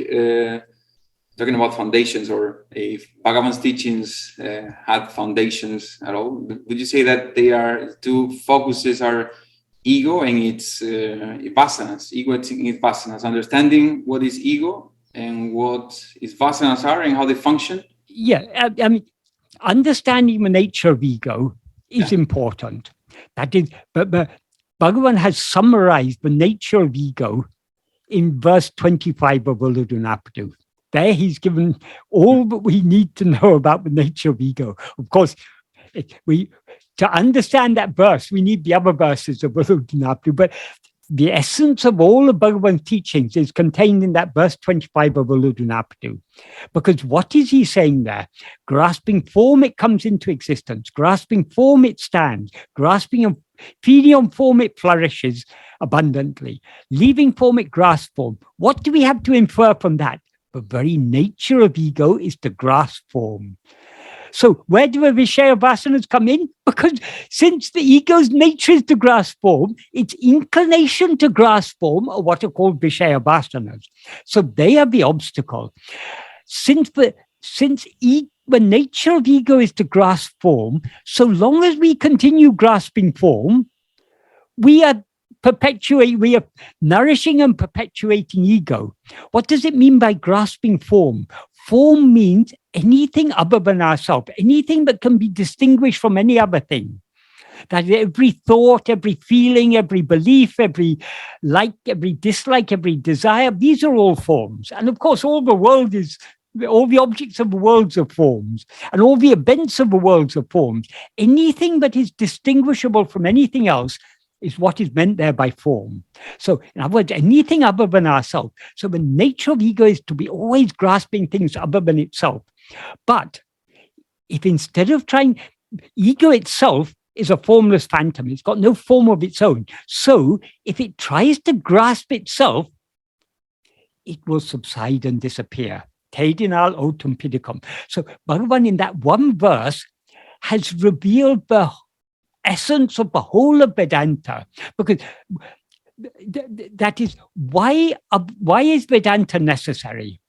talking about foundations, or if Bhagavan's teachings had foundations at all, would you say that they are two focuses are ego and its vasanas, ego and its vasanas, understanding what is ego and what its vasanas are and how they function? Yeah, I mean, understanding the nature of ego is important. That is, but Bhagavan has summarized the nature of ego in verse 25 of Uڵḷadu Nāṛpadu. There he's given all that we need to know about the nature of ego. Of course, to understand that verse, we need the other verses of Uڵḷadu Nāṛpadu, but the essence of all of Bhagavan's teachings is contained in that verse 25 of Uڵḷadu Nāṛpadu. Because what is he saying there? Grasping form, it comes into existence. Grasping form, it stands. Feeding on form, it flourishes abundantly. Leaving form, it grasps form. What do we have to infer from that? The very nature of ego is to grasp form. So where do the Vishaya vasanas come in? Because since the ego's nature is to grasp form, its inclination to grasp form are what are called Vishaya vasanas. So they are the obstacle. Since the nature of ego is to grasp form, so long as we continue grasping form, we are nourishing and perpetuating ego. What does it mean by grasping form? Form means anything other than ourselves, anything that can be distinguished from any other thing. That every thought, every feeling, every belief, every like, every dislike, every desire, these are all forms. And of course, all the objects of the world are forms, and all the events of the world are forms. Anything that is distinguishable from anything else is what is meant there by form. So in other words, anything other than ourselves. So the nature of ego is to be always grasping things other than itself. But if instead of ego itself is a formless phantom, it's got no form of its own. So if it tries to grasp itself, it will subside and disappear. Tedinal otum pidicum. So Bhagavan in that one verse has revealed the essence of the whole of Vedanta, because that is why is Vedanta necessary?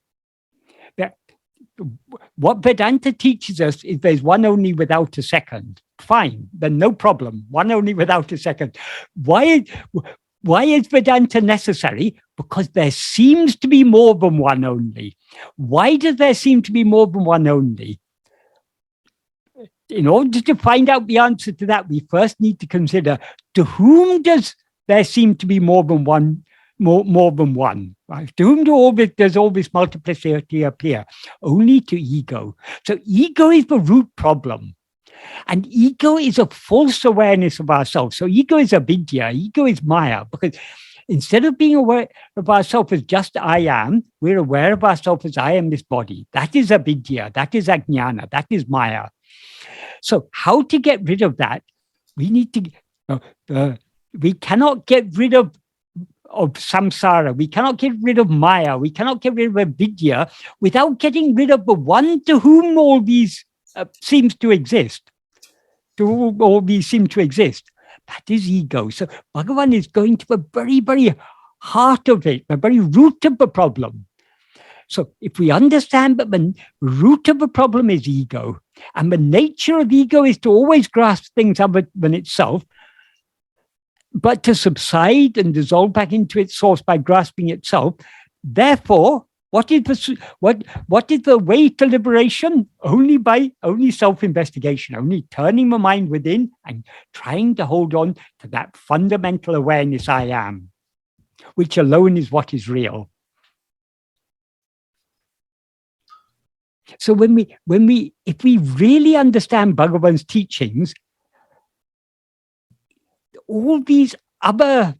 What Vedanta teaches us is there's one only without a second. Fine, then no problem. One only without a second. Why is Vedanta necessary? Because there seems to be more than one only. Why does there seem to be more than one only? In order to find out the answer to that, we first need to consider, to whom does there seem to be more than one? Right? To whom does all this multiplicity appear? Only to ego. So ego is the root problem. And ego is a false awareness of ourselves. So ego is avidya, ego is maya, because instead of being aware of ourselves as just I am, we're aware of ourselves as I am this body. That is avidya, that is ajnana, that is maya. So how to get rid of that? We need to, we cannot get rid of samsara, we cannot get rid of maya, we cannot get rid of avidya without getting rid of the one to whom all these seems to exist. To whom all these seem to exist. That is ego. So Bhagavan is going to the very, very heart of it, the very root of the problem. So if we understand that the root of the problem is ego, and the nature of ego is to always grasp things other than itself, but to subside and dissolve back into its source by grasping itself, therefore, what is the way to liberation? Only self-investigation, only turning the mind within and trying to hold on to that fundamental awareness I am, which alone is what is real. So if we really understand Bhagavan's teachings, all these other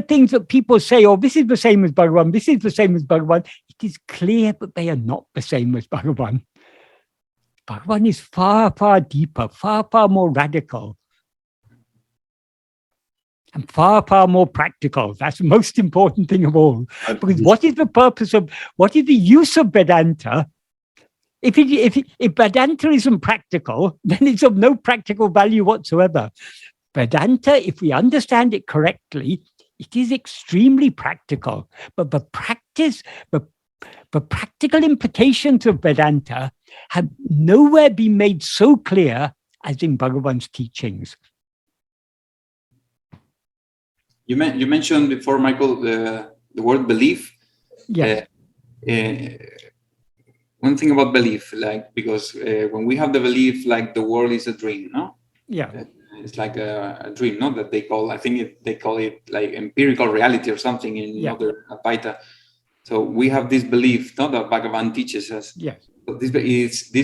things that people say, oh, this is the same as Bhagavan, this is the same as Bhagavan, it is clear that they are not the same as Bhagavan. Bhagavan is far, far deeper, far, far more radical, and far, far more practical. That's the most important thing of all. Because what is the use of Vedanta? If Vedanta isn't practical, then it's of no practical value whatsoever. Vedanta, if we understand it correctly, it is extremely practical. But the practical implications of Vedanta have nowhere been made so clear as in Bhagavan's teachings. You mentioned before, Michael, the word belief. Yeah. One thing about belief, like, because when we have the belief, like the world is a dream, no? Yeah. It's like a dream, no? That they call, I think they call it like empirical reality or something in other Advaita. So we have this belief, no, that Bhagavan teaches us. Yes. So this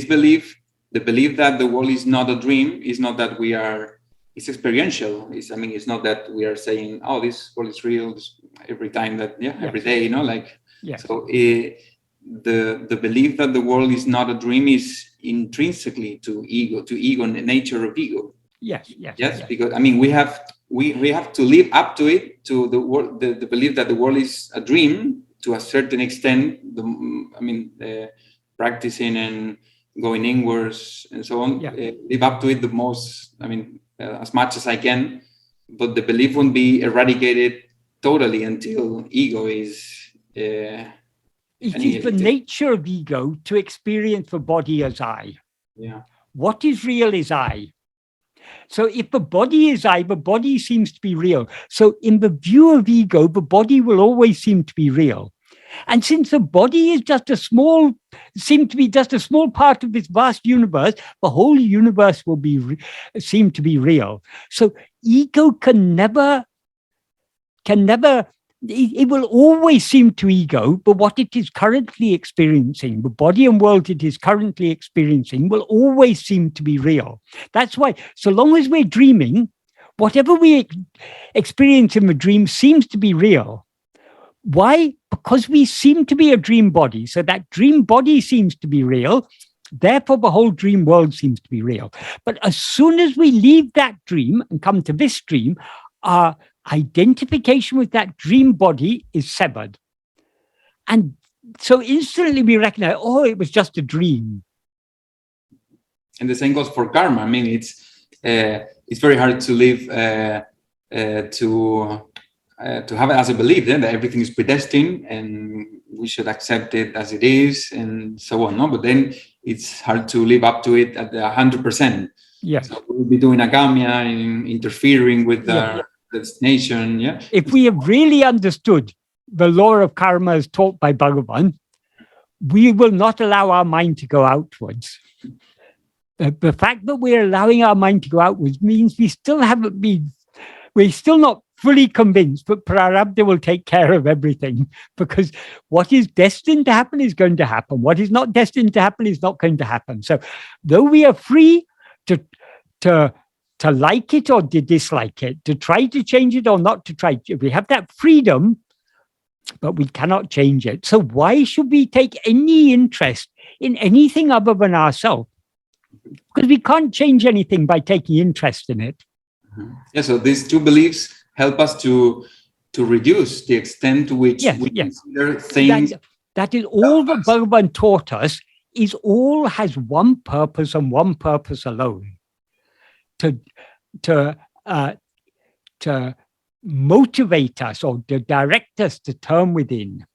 belief, the belief that the world is not a dream, is not that we are. It's experiential. It's not that we are saying, "Oh, this world is real," every time that, every day, you know, like. Yes. So the belief that the world is not a dream is intrinsically to ego, and the nature of ego. Yes. Because we have to live up to it, to the world, the belief that the world is a dream to a certain extent. Practicing and going inwards and so on. Live up to it the most. As much as I can, but the belief won't be eradicated totally until ego is. It is the nature of ego to experience the body as I. Yeah. What is real is I. So if the body is I, the body seems to be real. So in the view of ego, the body will always seem to be real. And since the body is seem to be just a small part of this vast universe, the whole universe will seem to be real. So ego can never, it will always seem to ego, but what it is currently experiencing, the body and world it is currently experiencing, will always seem to be real. That's why, so long as we're dreaming, whatever we experience in the dream seems to be real. Why? Because we seem to be a dream body. So that dream body seems to be real. Therefore, the whole dream world seems to be real. But as soon as we leave that dream and come to this dream, our identification with that dream body is severed. And so instantly we recognize, oh, it was just a dream. And the same goes for karma. It's very hard to live to have it as a belief that everything is predestined and we should accept it as it is and so on. No, but then it's hard to live up to it at 100%. Yes. So we'll be doing agamya and interfering with the destination. Yeah. If we have really understood the law of karma as taught by Bhagavan, we will not allow our mind to go outwards. The fact that we're allowing our mind to go outwards means we're still not fully convinced that Prarabdha will take care of everything, because what is destined to happen is going to happen. What is not destined to happen is not going to happen. So though we are free to like it or to dislike it, to try to change it or not to try, we have that freedom, but we cannot change it. So why should we take any interest in anything other than ourselves? Because we can't change anything by taking interest in it. Yeah, so these two beliefs help us to reduce the extent to which we consider things. That is all that Bhagavan taught us, is all has one purpose and one purpose alone. To motivate us or to direct us to turn within.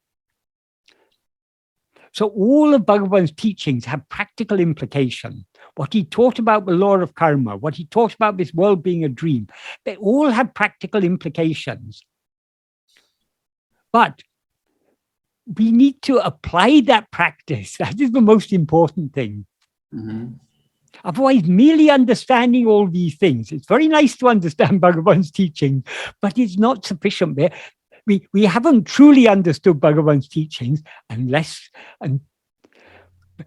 So all of Bhagavan's teachings have practical implication. What he taught about the law of karma, what he taught about this world being a dream, they all have practical implications. But we need to apply that practice. That is the most important thing. Mm-hmm. Otherwise, merely understanding all these things, it's very nice to understand Bhagavan's teaching, but it's not sufficient. We haven't truly understood Bhagavan's teachings unless, and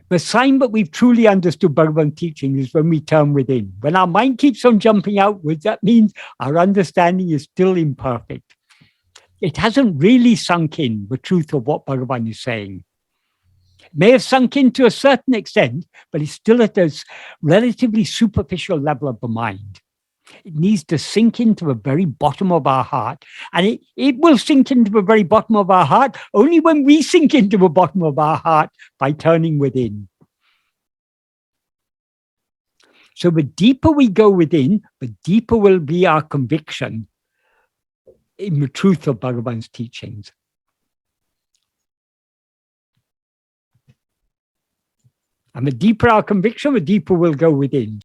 the sign that we've truly understood Bhagavan's teaching is when we turn within. When our mind keeps on jumping outwards, that means our understanding is still imperfect. It hasn't really sunk in the truth of what Bhagavan is saying. It may have sunk in to a certain extent, but it's still at this relatively superficial level of the mind. It needs to sink into the very bottom of our heart. And it will sink into the very bottom of our heart only when we sink into the bottom of our heart by turning within. So the deeper we go within, the deeper will be our conviction in the truth of Bhagavan's teachings. And the deeper our conviction, the deeper we'll go within.